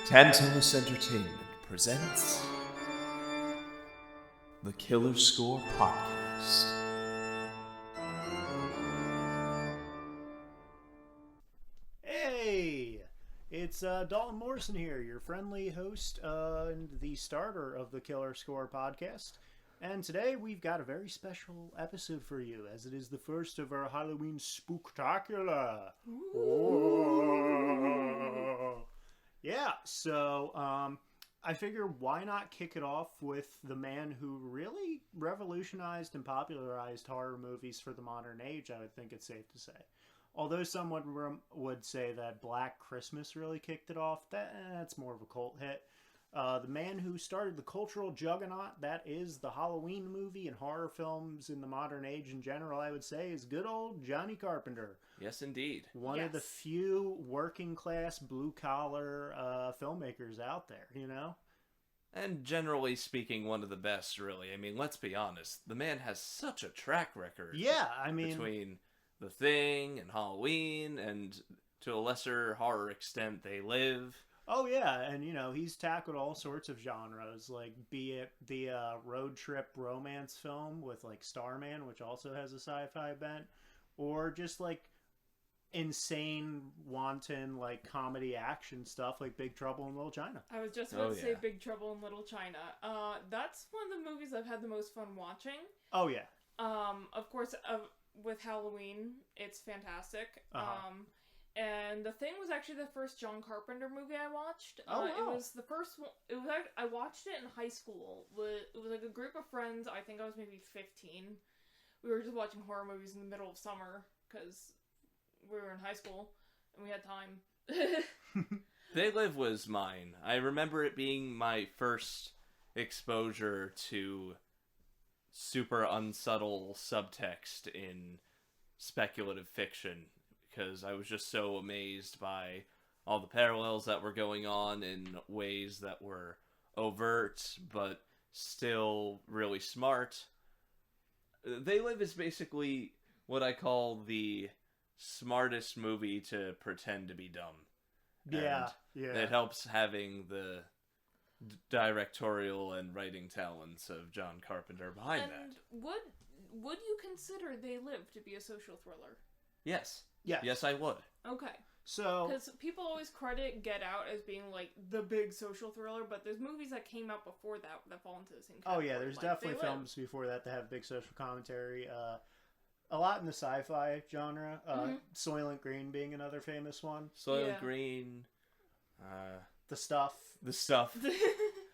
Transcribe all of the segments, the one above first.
Tantalus Entertainment presents the Killer Score Podcast. Hey, it's Daulton Morrison here, your friendly host and the starter of the Killer Score Podcast. And today we've got a very special episode for you, as it is the first of our Halloween spooktacular. Yeah, so I figure why not kick it off with the man who really revolutionized and popularized horror movies for the modern age, I would think it's safe to say. Although someone would say that Black Christmas really kicked it off, that's more of a cult hit. The man who started the cultural juggernaut that is the Halloween movie and horror films in the modern age in general, I would say, is good old Johnny Carpenter. Yes, indeed. One of the few working-class, blue-collar filmmakers out there, you know? And generally speaking, one of the best, really. I mean, let's be honest. The man has such a track record. Yeah, I mean... Between The Thing and Halloween and, to a lesser horror extent, They Live. Oh, yeah, and, you know, he's tackled all sorts of genres, like, be it the road trip romance film with, like, Starman, which also has a sci-fi bent, or just, like, insane, wanton, like, comedy action stuff like Big Trouble in Little China. I was just about to say Big Trouble in Little China. That's one of the movies I've had the most fun watching. Oh, yeah. Of course, with Halloween, it's fantastic. And The Thing was actually the first John Carpenter movie I watched. Wow. It was the first one. I watched it in high school. It was like a group of friends. I think I was maybe 15. We were just watching horror movies in the middle of summer because we were in high school and we had time. They Live was mine. I remember it being my first exposure to super unsubtle subtext in speculative fiction, because I was just so amazed by all the parallels that were going on in ways that were overt, but still really smart. They Live is basically what I call the smartest movie to pretend to be dumb. Yeah, and yeah. It helps having the directorial and writing talents of John Carpenter behind that. Would you consider They Live to be a social thriller? Yes. Yes. Yes, I would. Okay. So, because people always credit Get Out as being like the big social thriller, but there's movies that came out before that fall into the same category. oh yeah, there's like definitely films before that have big social commentary. A lot in the sci-fi genre. Soylent Green being another famous one. Soylent Green. The Stuff. The Stuff.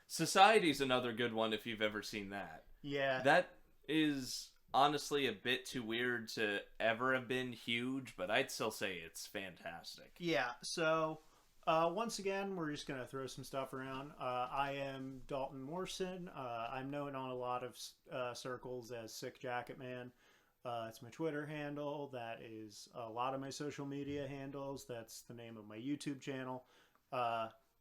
Society's another good one if you've ever seen that. Yeah. That is honestly a bit too weird to ever have been huge, but I'd still say it's fantastic. Yeah, so once again, we're just going to throw some stuff around. I am Daulton Morrison. I'm known on a lot of circles as Sick Jacket Man. It's my Twitter handle. That is a lot of my social media handles. That's the name of my YouTube channel.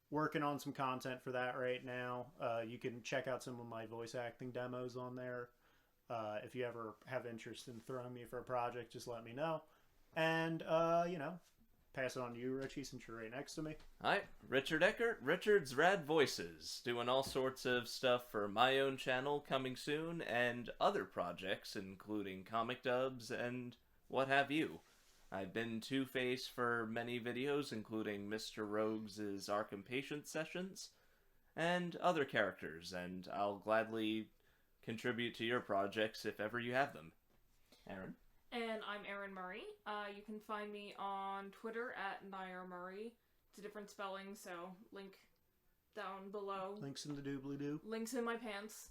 Working on some content for that right now. You can check out some of my voice acting demos on there. If you ever have interest in throwing me for a project, just let me know. And, you know, pass it on to you, Richie, since you're right next to me. Hi, Richard Eckert, Richard's Rad Voices, doing all sorts of stuff for my own channel coming soon, and other projects, including comic dubs and what have you. I've been Two-Face for many videos, including Mr. Rogues' Arkham Patience sessions, and other characters, and I'll gladly contribute to your projects if ever you have them. Erin? And I'm Erin Murray. You can find me on Twitter at Nair Murray. It's a different spelling, so link down below. Links in the doobly-doo. Links in my pants.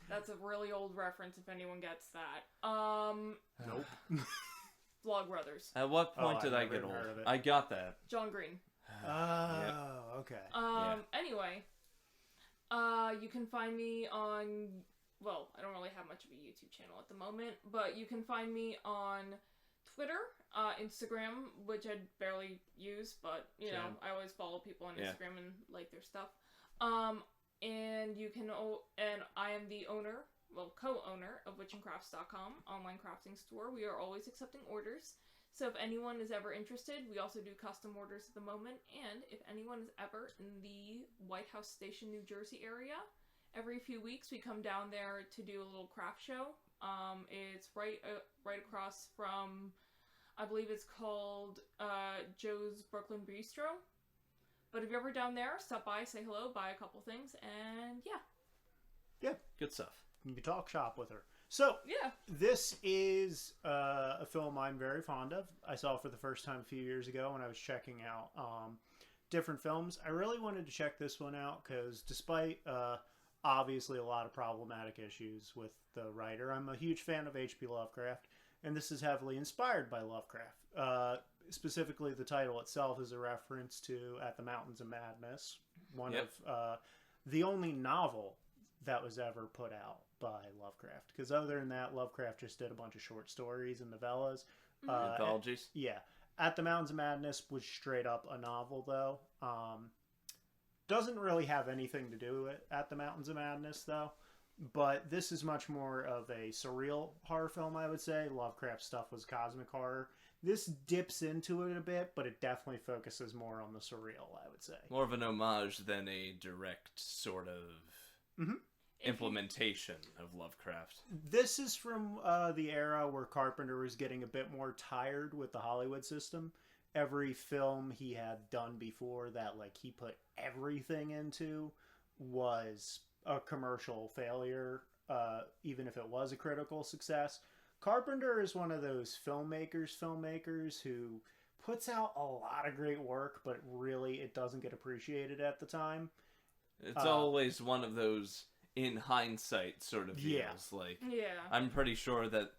That's a really old reference if anyone gets that. Nope. Vlogbrothers. At what point did I get old? I got that. John Green. Okay. Anyway, you can find me on, well, I don't really have much of a YouTube channel at the moment, but you can find me on Twitter, Instagram, which I barely use, but, you know, I always follow people on Instagram and like their stuff. And you can, and I am the owner, well, co-owner of witchandcrafts.com, online crafting store. We are always accepting orders. So if anyone is ever interested, we also do custom orders at the moment. And if anyone is ever in the White House Station, New Jersey area, every few weeks we come down there to do a little craft show. It's right across from, I believe it's called Joe's Brooklyn Bistro. But if you're ever down there, stop by, say hello, buy a couple things, and yeah. Yeah. Good stuff. You can talk shop with her. So, yeah, this is a film I'm very fond of. I saw it for the first time a few years ago when I was checking out different films. I really wanted to check this one out because despite obviously a lot of problematic issues with the writer, I'm a huge fan of H.P. Lovecraft, and this is heavily inspired by Lovecraft. Specifically, the title itself is a reference to At the Mountains of Madness, one of the only novel that was ever put out by Lovecraft. Because other than that, Lovecraft just did a bunch of short stories and novellas. Anthologies? Yeah. At the Mountains of Madness was straight up a novel, though. Doesn't really have anything to do with At the Mountains of Madness, though. But this is much more of a surreal horror film, I would say. Lovecraft stuff was cosmic horror. This dips into it a bit, but it definitely focuses more on the surreal, I would say. More of an homage than a direct sort of implementation of Lovecraft. This is from the era where Carpenter was getting a bit more tired with the Hollywood system. Every film he had done before that, like, he put everything into was a commercial failure, even if it was a critical success. Carpenter is one of those filmmakers who puts out a lot of great work, but really it doesn't get appreciated at the time. It's always one of those in hindsight sort of deals. Like, I'm pretty sure that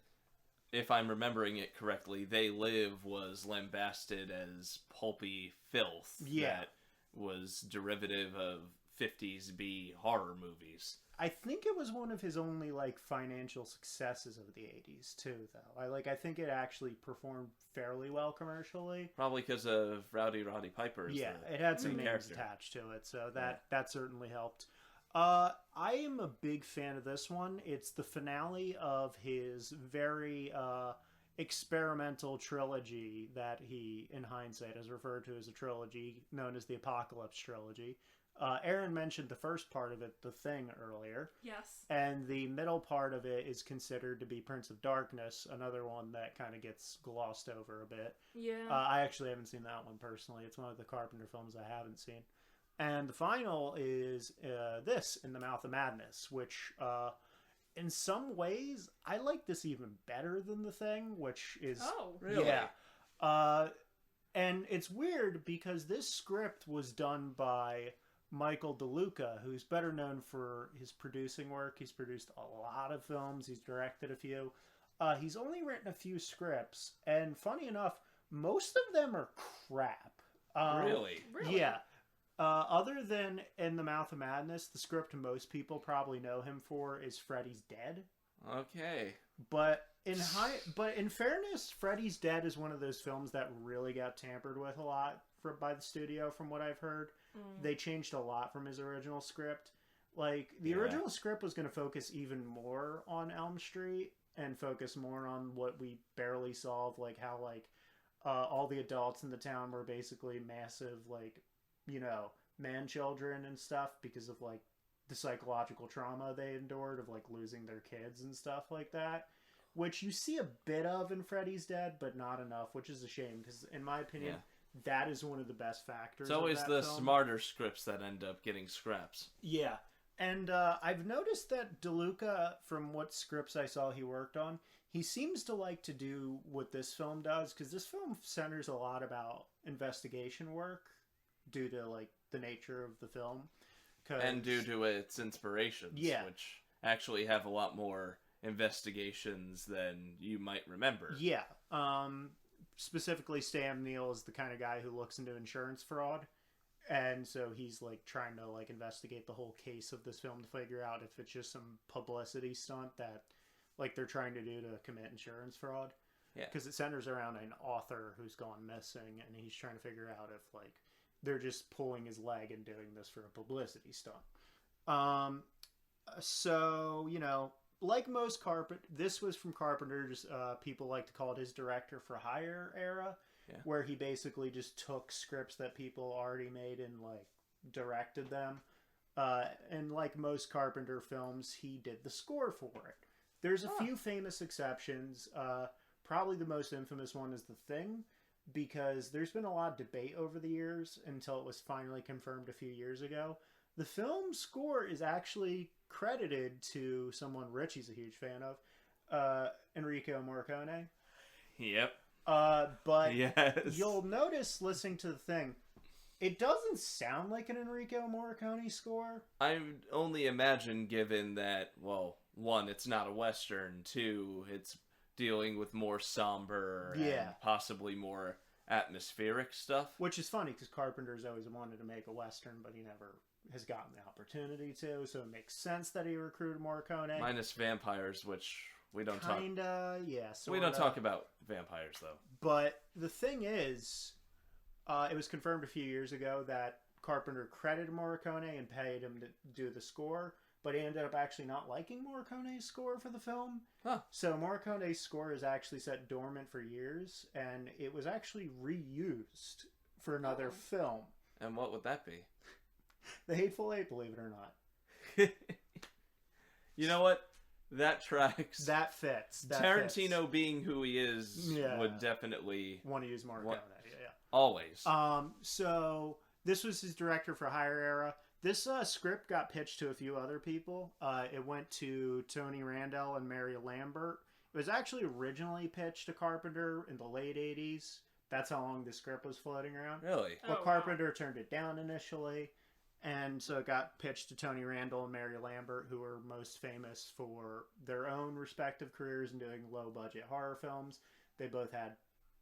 if I'm remembering it correctly, They Live was lambasted as pulpy filth that was derivative of 50s B horror movies. I think it was one of his only, like, financial successes of the 80s, too, though. I think it actually performed fairly well commercially. Probably because of Rowdy Roddy Piper. Yeah, it had some names attached to it, so that certainly helped. I am a big fan of this one. It's the finale of his very experimental trilogy that he, in hindsight, has referred to as a trilogy known as the Apocalypse Trilogy. Erin mentioned the first part of it, The Thing, earlier. Yes. And the middle part of it is considered to be Prince of Darkness, another one that kind of gets glossed over a bit. Yeah. I actually haven't seen that one personally. It's one of the Carpenter films I haven't seen. And the final is this, In the Mouth of Madness, which in some ways, I like this even better than The Thing, which is... Oh, really? Yeah. And it's weird because this script was done by Michael DeLuca, who's better known for his producing work. He's produced a lot of films. He's directed a few. He's only written a few scripts. And funny enough, most of them are crap. Really? Yeah. Other than In the Mouth of Madness, the script most people probably know him for is Freddys Dead. Okay. But in fairness, Freddys Dead is one of those films that really got tampered with a lot by the studio, from what I've heard. They changed a lot from his original script. Like, the original script was going to focus even more on Elm Street and focus more on what we barely solved, like how, like, all the adults in the town were basically massive, like, you know, man-children and stuff because of, like, the psychological trauma they endured of, like, losing their kids and stuff like that, which you see a bit of in Freddys Dead, but not enough, which is a shame because, in my opinion, that is one of the best factors. It's always the film. smarter scripts that end up getting scraps. Yeah, and I've noticed that DeLuca, from what scripts I saw he worked on, he seems to like to do what this film does, because this film centers a lot about investigation work due to, like, the nature of the film. And due to its inspirations, which actually have a lot more investigations than you might remember. Yeah. Specifically, Sam Neill is the kind of guy who looks into insurance fraud. And so he's, like, trying to, like, investigate the whole case of this film to figure out if it's just some publicity stunt that, like, they're trying to do to commit insurance fraud. Yeah. Because it centers around an author who's gone missing, and he's trying to figure out if, like, they're just pulling his leg and doing this for a publicity stunt. So, you know, like most Carpenter, this was from Carpenter's, people like to call it his director for hire era, where he basically just took scripts that people already made and like directed them. And like most Carpenter films, he did the score for it. There's a few famous exceptions. Probably the most infamous one is The Thing, because there's been a lot of debate over the years until it was finally confirmed a few years ago. The film's score is actually credited to someone Richie's a huge fan of, Enrico Morricone. Yep. But yes. You'll notice listening to The Thing, it doesn't sound like an Enrico Morricone score. I only imagine, given that, well, one, it's not a Western, two, it's dealing with more somber and possibly more atmospheric stuff. Which is funny, because Carpenter's always wanted to make a Western, but he never has gotten the opportunity to, so it makes sense that he recruited Morricone. Minus vampires, which we don't talk... Kinda, yeah, sorta. We don't talk about vampires, though. But the thing is, it was confirmed a few years ago that Carpenter credited Morricone and paid him to do the score, but he ended up actually not liking Morricone's score for the film. Huh. So Morricone's score is actually set dormant for years, and it was actually reused for another film. And what would that be? The Hateful Eight, believe it or not. You know what? That tracks. That fits. Tarantino fits. Being who he is would definitely... want to use Morricone, Always. So this was his director for hire era. This script got pitched to a few other people. It went to Tony Randall and Mary Lambert. It was actually originally pitched to Carpenter in the late 80s. That's how long the script was floating around. Really? But Carpenter turned it down initially. And so it got pitched to Tony Randall and Mary Lambert, who were most famous for their own respective careers in doing low-budget horror films. They both had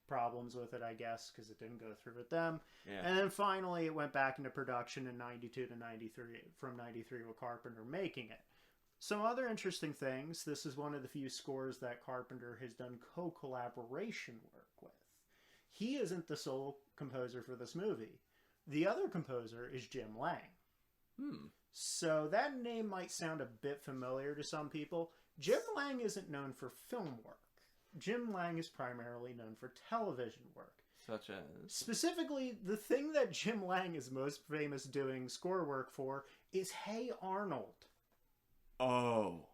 problems with it, I guess, because it didn't go through with them. Yeah. And then finally it went back into production in 92 to 93, from 93 with Carpenter making it. Some other interesting things, this is one of the few scores that Carpenter has done co-collaboration work with. He isn't the sole composer for this movie. The other composer is Jim Lang. So that name might sound a bit familiar to some people. Jim Lang isn't known for film work. Jim Lang is primarily known for television work. Such as? Specifically, the thing that Jim Lang is most famous doing score work for is Hey Arnold. Oh.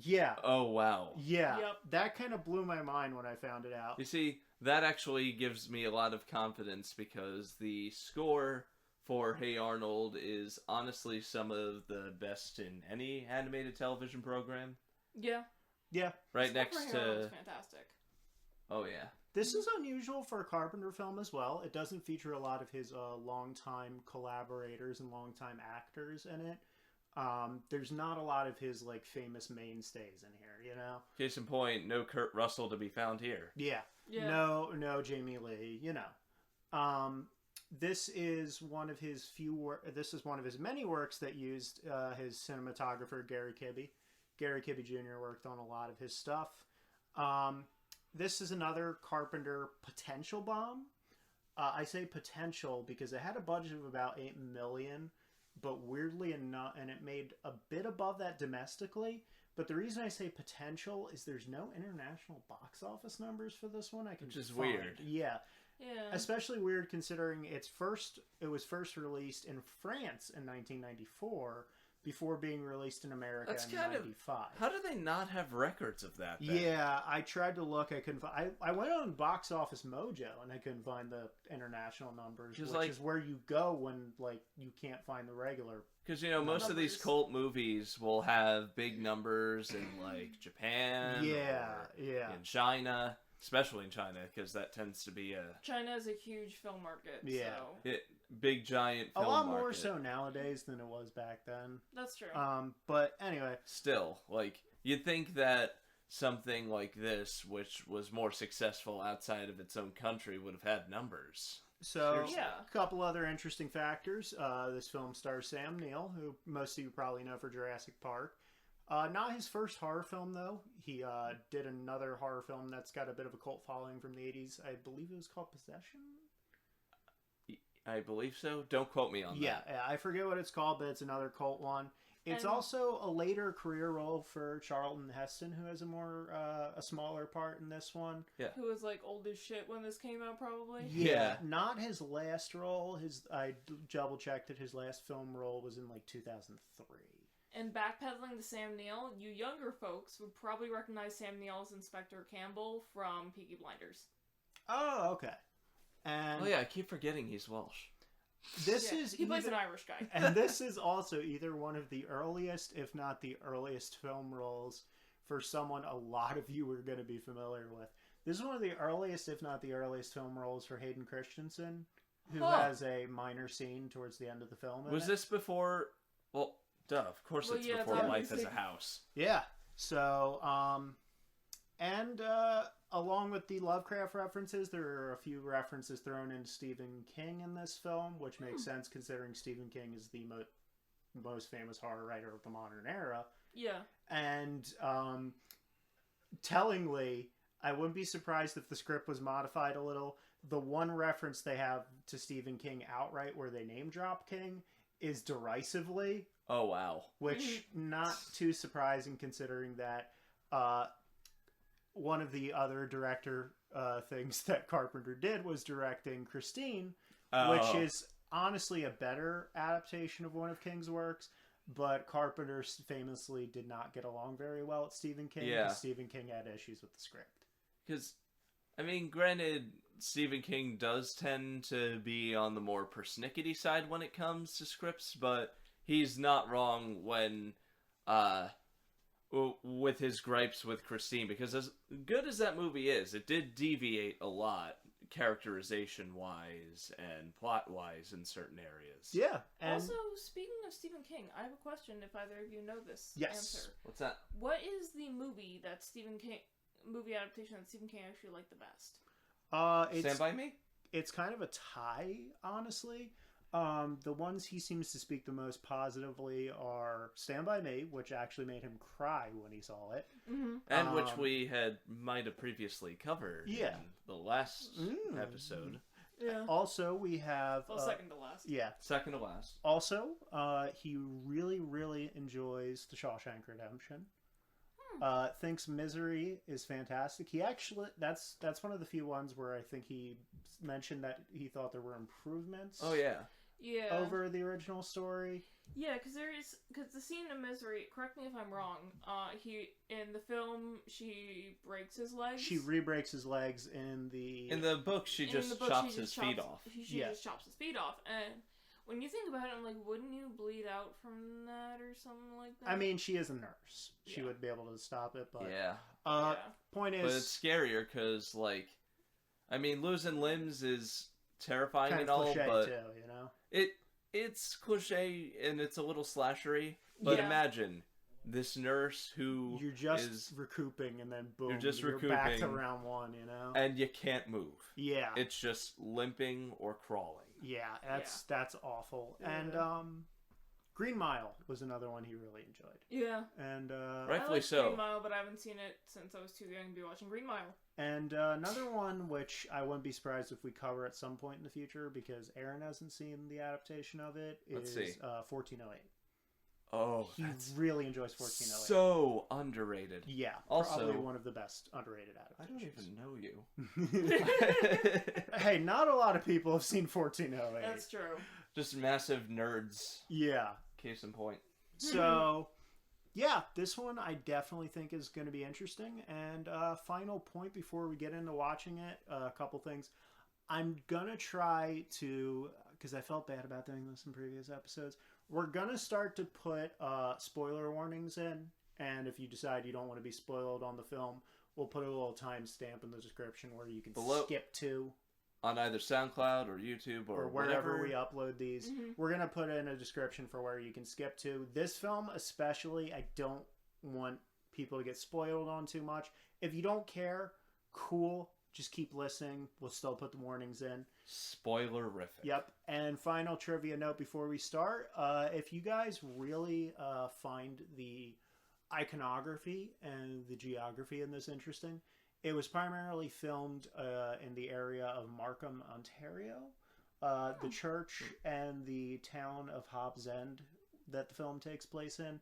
Yeah. Oh, wow. Yeah. Yep. That kind of blew my mind when I found it out. You see, that actually gives me a lot of confidence because the score for Hey Arnold is honestly some of the best in any animated television program. Yeah. Yeah. Right next to... fantastic. Oh, yeah. This is unusual for a Carpenter film as well. It doesn't feature a lot of his longtime collaborators and longtime actors in it. There's not a lot of his like famous mainstays in here, you know? Case in point, no Kurt Russell to be found here. Yeah. No Jamie Lee, you know. This is one of his this is one of his many works that used his cinematographer Gary Kibbe. Gary Kibbe Jr. worked on a lot of his stuff. This is another Carpenter potential bomb. I say potential because it had a budget of about $8 million, but weirdly enough, and it made a bit above that domestically. But the reason I say potential is there's no international box office numbers for this one. Which is weird. Yeah. Yeah. Especially weird considering it was first released in France in 1994 before being released in America in 1995. How do they not have records of that then? Yeah, I tried to look. I couldn't find... I went on Box Office Mojo and I couldn't find the international numbers, which is where you go when like you can't find the regular. Because, you know, most of these cult movies will have big numbers in like Japan. In China. Especially in China, because that tends to be a... China is a huge film market, yeah. So... Big, giant film market. A lot market. more so nowadays than it was back then. That's true. But anyway. Still, like, you'd think that something like this, which was more successful outside of its own country, would have had numbers. So, a couple other interesting factors. This film stars Sam Neill, who most of you probably know for Jurassic Park. Not his first horror film, though. He did another horror film that's got a bit of a cult following from the 80s. I believe it was called Possession? I believe so. Don't quote me on that. Yeah, I forget what it's called, but it's another cult one. It's also a later career role for Charlton Heston, who has a smaller part in this one. Yeah. Who was like old as shit when this came out, probably. Yeah, not his last role. I double checked that his last film role was in like 2003. And backpedaling to Sam Neill, you younger folks would probably recognize Sam Neill as Inspector Campbell from Peaky Blinders. Oh, okay. And Oh yeah, I keep forgetting he's Welsh. He plays an Irish guy. And this is also either one of the earliest, if not the earliest, film roles for someone a lot of you are going to be familiar with. This is one of the earliest, if not the earliest, film roles for Hayden Christensen, who has a minor scene towards the end of the film. Was this before? Well, duh. Of course, it's before Life as a House. Yeah. So, along with the Lovecraft references, there are a few references thrown into Stephen King in this film, which makes sense considering Stephen King is the most famous horror writer of the modern era. Yeah. And tellingly, I wouldn't be surprised if the script was modified a little. The one reference they have to Stephen King outright where they name drop King is derisively. Oh, wow. Which, not too surprising considering that one of the other director things that Carpenter did was directing Christine, which is honestly a better adaptation of one of King's works, but Carpenter famously did not get along very well with Stephen King because Stephen King had issues with the script. Because, I mean, granted, Stephen King does tend to be on the more persnickety side when it comes to scripts, but he's not wrong when with his gripes with Christine, because as good as that movie is, it did deviate a lot characterization-wise and plot-wise in certain areas. Yeah. And also, speaking of Stephen King, I have a question if either of you know this answer. What's that? What is the movie adaptation that Stephen King actually liked the best? Stand By Me? It's kind of a tie, honestly. The ones he seems to speak the most positively are Stand By Me, which actually made him cry when he saw it. Mm-hmm. And which we might have previously covered in the last episode. Yeah. Also, we have... second to last. Yeah. Second to last. Also, he really, really enjoys The Shawshank Redemption. Thinks Misery is fantastic. He actually... That's one of the few ones where I think he mentioned that he thought there were improvements. Oh, yeah. Yeah. Over the original story. Yeah, because the scene in Misery, correct me if I'm wrong, in the film, she breaks his legs. She re-breaks his legs in the book, she just chops his feet off. She just chops his feet off, and when you think about it, I'm like, wouldn't you bleed out from that or something like that? I mean, she is a nurse. She would be able to stop it, but... Yeah. Point is... But it's scarier, because, like... I mean, losing limbs is terrifying kind and of all, cliche but... too, you know? It's cliche, and it's a little slashery, but imagine this nurse who you're just recouping, and then boom, you're back to round one, you know? And you can't move. Yeah. It's just limping or crawling. Yeah, that's awful. Yeah. And Green Mile was another one he really enjoyed. Yeah. And rightfully I like so. Green Mile, but I haven't seen it since I was too young to be watching Green Mile. And another one which I wouldn't be surprised if we cover at some point in the future, because Erin hasn't seen the adaptation of it, is 1408. Oh, he really enjoys 1408. So underrated. Yeah, also, probably one of the best underrated adaptations. I don't even know you. Hey, not a lot of people have seen 1408. That's true. Just massive nerds. Yeah. Case in point. So, yeah, this one I definitely think is going to be interesting. And final point before we get into watching it, a couple things. I'm going to try to, because I felt bad about doing this in previous episodes, we're going to start to put spoiler warnings in. And if you decide you don't want to be spoiled on the film, we'll put a little timestamp in the description where you can skip to. On either SoundCloud or YouTube or wherever whatever we upload these. Mm-hmm. We're going to put in a description for where you can skip to. This film especially, I don't want people to get spoiled on too much. If you don't care, cool. Just keep listening. We'll still put the warnings in. Spoilerific. Yep. And final trivia note before we start. If you guys really find the iconography and the geography in this interesting, it was primarily filmed in the area of Markham, Ontario. The church and the town of Hobbs End that the film takes place in.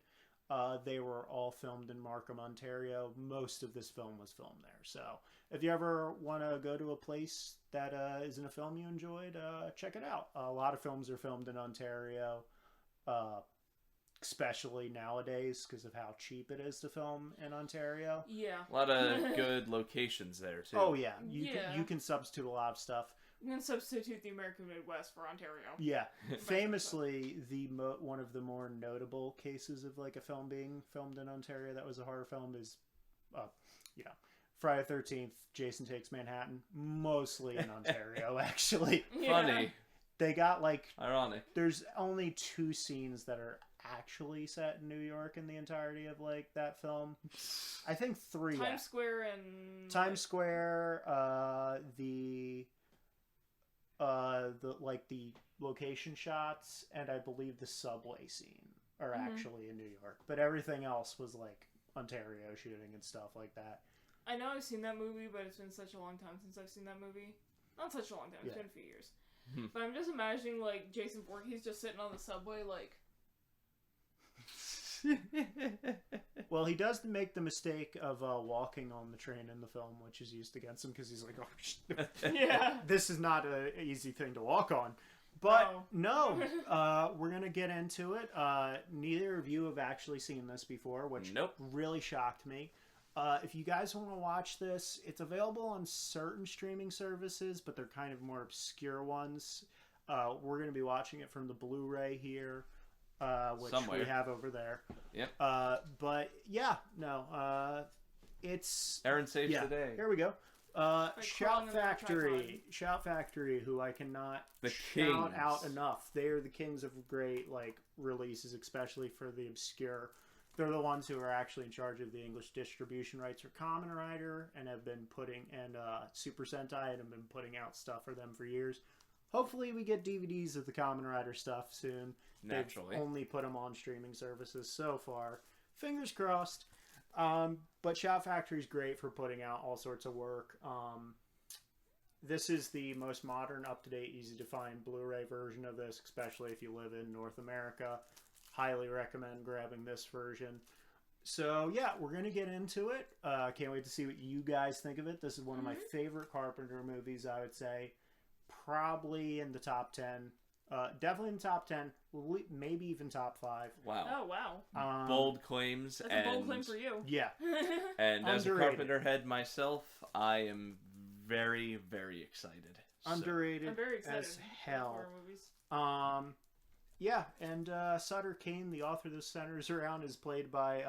They were all filmed in Markham, Ontario. Most of this film was filmed there. So if you ever want to go to a place that isn't a film you enjoyed, check it out. A lot of films are filmed in Ontario, especially nowadays because of how cheap it is to film in Ontario. Yeah. A lot of good locations there, too. Oh, yeah. You can substitute a lot of stuff. You can substitute the American Midwest for Ontario. Yeah. Famously, one of the more notable cases of like a film being filmed in Ontario that was a horror film is, Friday the 13th, Jason Takes Manhattan. Mostly in Ontario, actually. Yeah. Funny. They got like... Ironic. There's only 2 scenes that are actually set in New York in the entirety of like that film. I think 3. Times Square and... Times Square, the location shots, and I believe the subway scene are actually in New York, but everything else was like Ontario shooting and stuff like that. I know I've seen that movie, but it's been such a long time since I've seen that movie. Not such a long time, it's been a few years. But I'm just imagining like Jason Voorhees just sitting on the subway like... Well, he does make the mistake of walking on the train in the film, which is used against him because he's like, oh, yeah, this is not an easy thing to walk on. But no, we're going to get into it. Neither of you have actually seen this before, which really shocked me. If you guys want to watch this, it's available on certain streaming services, but they're kind of more obscure ones. We're going to be watching it from the Blu-ray here. Which Somewhere. We have over there. Yep. But yeah, no. It's Erin saves the day. Here we go. Shout Factory, who I cannot The shout kings. out enough. They are the kings of great like releases, especially for the obscure. They're the ones who are actually in charge of the English distribution rights for Kamen Rider and have been putting Super Sentai and have been putting out stuff for them for years. Hopefully we get DVDs of the Kamen Rider stuff soon. Naturally. They've only put them on streaming services so far. Fingers crossed. But Shout Factory is great for putting out all sorts of work. This is the most modern, up-to-date, easy-to-find Blu-ray version of this, especially if you live in North America. Highly recommend grabbing this version. So, yeah, we're going to get into it. Can't wait to see what you guys think of it. This is one of my favorite Carpenter movies, I would say. Probably in the top 10. Definitely in the top 10. Maybe even top 5. Wow. Oh, wow. Bold claims. That's a bold claim for you. Yeah. And as a Underrated. Carpenter head myself, I am very, very excited. Underrated I'm very excited as for hell. horror movies. Yeah, and Sutter Kane, the author this centers around, is played by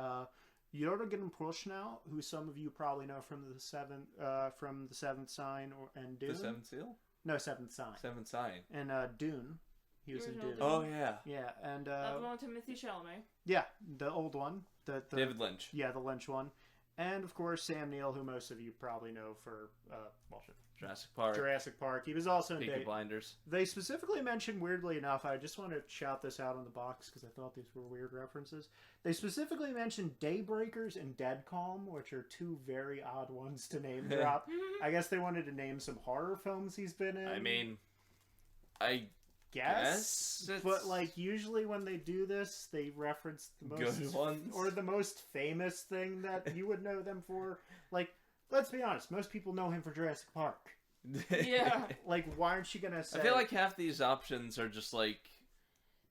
Jörgen Prochnow, who some of you probably know from the Seventh Sign and Dune. The Seventh Seal? No, Seventh Sign. Seventh Sign. And Dune. He was in Original Dune. Dune. Oh, yeah. Yeah, and That's one with Timothy Chalamet. yeah, the old one. The David Lynch. Yeah, the Lynch one. And of course Sam Neill, who most of you probably know for Jurassic Park. He was also in Peaky Blinders. They specifically mentioned, weirdly enough, I just want to shout this out on the box because I thought these were weird references. They specifically mentioned Daybreakers and Dead Calm, which are 2 very odd ones to name drop. I guess they wanted to name some horror films he's been in. I mean, I guess it's but like usually when they do this, they reference the most good ones. or the most famous thing that you would know them for. Like, let's be honest, most people know him for Jurassic Park. Yeah. Like, why aren't you gonna say? I feel like half these options are just like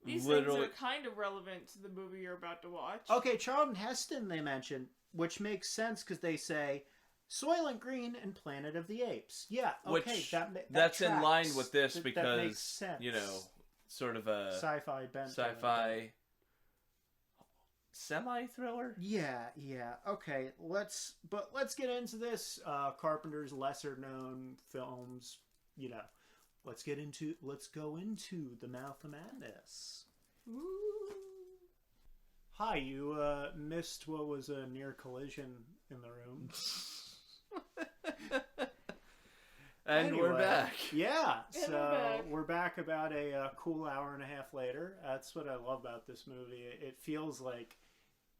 These literally things are kind of relevant to the movie you're about to watch. Okay, Charlton Heston they mentioned, which makes sense because they say Soylent Green and Planet of the Apes. Yeah, okay, which that's in line with this that because makes sense. you know, sort of a sci-fi bent. sci-fi semi-thriller. Yeah. Okay, let's get into this. Carpenter's lesser known films. You know, let's go into the Mouth of Madness. Ooh. Hi, you missed what was a near collision in the room. And Anyway, we're back. Yeah, And so we're back. about a cool hour and a half later. That's what I love about this movie. It feels like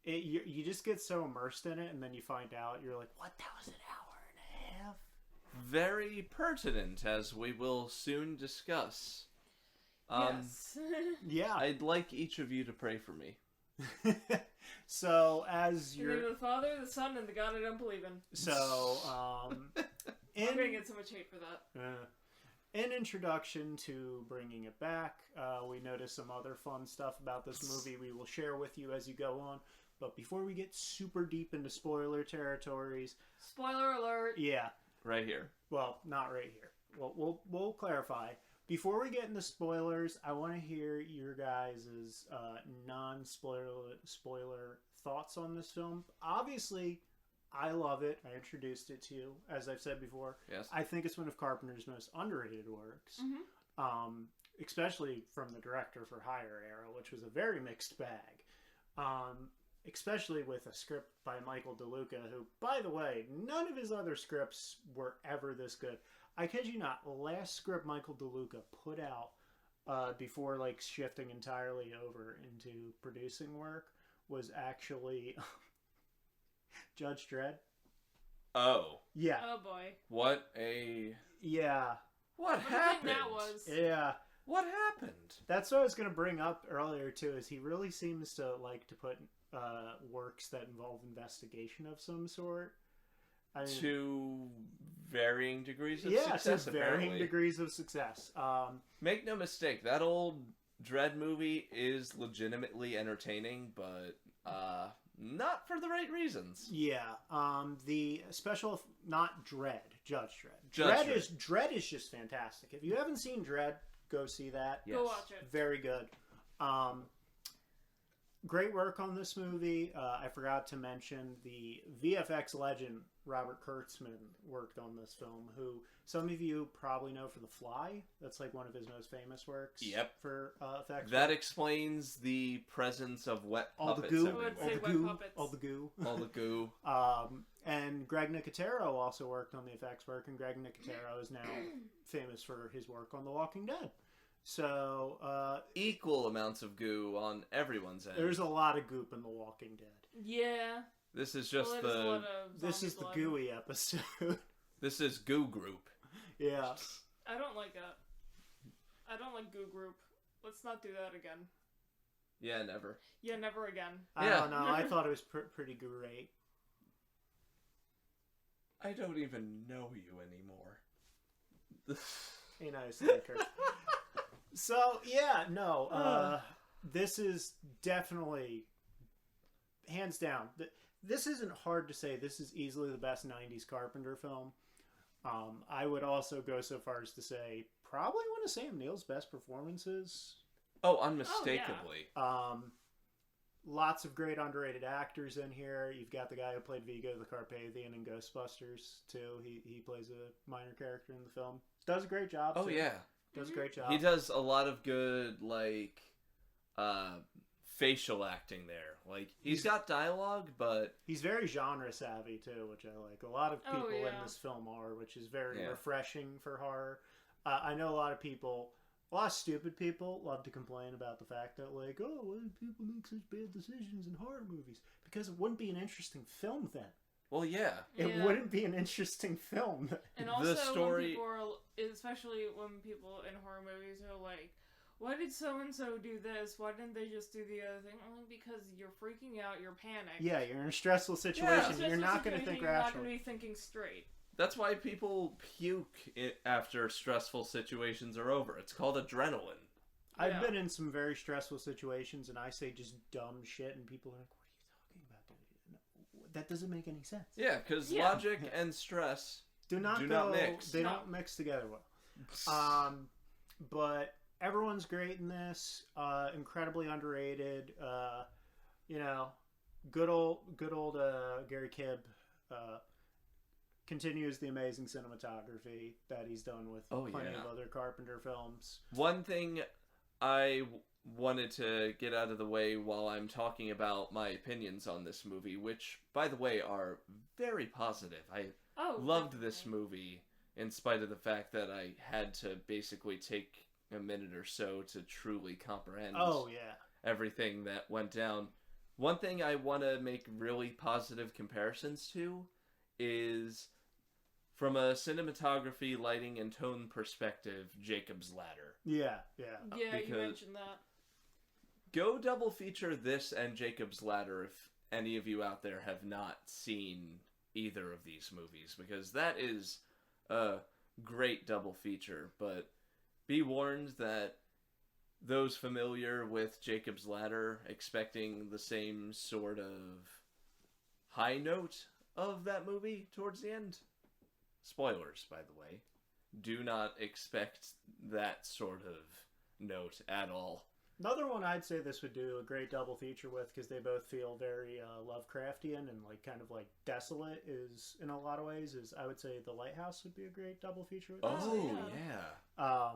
you just get so immersed in it, and then you find out, you're like, what, that was an hour and a half? Very pertinent, as we will soon discuss. Yes. Yeah. I'd like each of you to pray for me. So as In the name you're of the Father, the Son, and the God I don't believe in. so I'm gonna get so much hate for that. in introduction to bringing it back, we noticed some other fun stuff about this movie we will share with you as you go on. But before we get super deep into spoiler territories, Spoiler alert. yeah, Right here. well, not right here. We'll clarify. Before we get into spoilers, I want to hear your guys' non-spoiler thoughts on this film. Obviously, I love it. I introduced it to you, as I've said before. Yes. I think it's one of Carpenter's most underrated works, especially from the director for Hire era, which was a very mixed bag. Especially with a script by Michael DeLuca, who, by the way, none of his other scripts were ever this good. I kid you not, the last script Michael DeLuca put out before like shifting entirely over into producing work was actually Judge Dredd. Oh. Yeah. Oh boy. What a... Yeah. What What do you think happened? that was? Yeah. What happened? That's what I was going to bring up earlier, too, is he really seems to like to put works that involve investigation of some sort. I mean, To varying degrees of yeah, success, to varying apparently. degrees of success. Make no mistake, that old Dread movie is legitimately entertaining, but not for the right reasons. Yeah, the special, not Dread, Judge Dredd. Judge Dread is just fantastic. If you haven't seen Dread, go see that. Yes. Go watch it. Very good. Great work on this movie. I forgot to mention the VFX legend Robert Kurtzman worked on this film, who some of you probably know for The Fly. That's like one of his most famous works. Yep. For effects. That explains the presence of wet all the puppets goo, everywhere. would all say the wet goo, puppets. all the goo. All the goo. And Greg Nicotero also worked on the effects work, and Greg Nicotero is now famous for his work on The Walking Dead. So, Equal amounts of goo on everyone's end. there's a lot of goop in The Walking Dead. Yeah. This is just Well, there's a lot the... of This zombie is the blood. gooey episode. This is Goo Group. Yeah. I don't like that. I don't like Goo Group. Let's not do that again. Yeah, never. Yeah, never again. I Yeah. don't know. I thought it was pretty great. I don't even know you anymore. Hey, nice thinker. So, yeah, no. This is definitely, hands down, this isn't hard to say. This is easily the best 90s Carpenter film. I would also go so far as to say probably one of Sam Neill's best performances. Oh, unmistakably. Lots of great underrated actors in here. You've got the guy who played Vigo the Carpathian in Ghostbusters, too. He plays a minor character in the film. Does a great job, Oh, too. yeah. Does a great job. He does a lot of good, like, facial acting there. Like, he's got dialogue, but... He's very genre savvy, too, which I like. A lot of people in yeah. this film are, which is very Yeah. refreshing for horror. I know a lot of stupid people love to complain about the fact that, like, oh, why do people make such bad decisions in horror movies? Because it wouldn't be an interesting film then. Well, yeah. It Yeah. wouldn't be an interesting film. And also, story- when people are, especially when people in horror movies are like, why did so-and-so do this? Why didn't they just do the other thing? Only because you're freaking out, you're panicked. Yeah, you're in a stressful situation. Yeah. You're not going to think You're not rationally. going to be thinking straight. That's why people puke after stressful situations are over. It's called adrenaline. I've Yeah. been in some very stressful situations, and I say just dumb shit, and people are like, what are you talking about, dude? No, that doesn't make any sense. Yeah, because Yeah. logic and stress Do not mix. They No. don't mix together well. But everyone's great in this. Incredibly underrated. Good old Gary Kibb continues the amazing cinematography that he's done with plenty yeah. of other Carpenter films. One thing I wanted to get out of the way while I'm talking about my opinions on this movie, which, by the way, are very positive. I loved this definitely. movie in spite of the fact that I had to basically take a minute or so to truly comprehend Oh, yeah. everything that went down. One thing I want to make really positive comparisons to is, from a cinematography, lighting, and tone perspective, Jacob's Ladder. Yeah. Yeah, Because- you mentioned that. Go double feature this and Jacob's Ladder if any of you out there have not seen either of these movies, because that is a great double feature. But be warned that those familiar with Jacob's Ladder expecting the same sort of high note of that movie towards the end, spoilers, by the way, do not expect that sort of note at all. Another one I'd say this would do a great double feature with, because they both feel very Lovecraftian and like kind of like desolate is in a lot of ways, is I would say The Lighthouse would be a great double feature with this. Oh, yeah.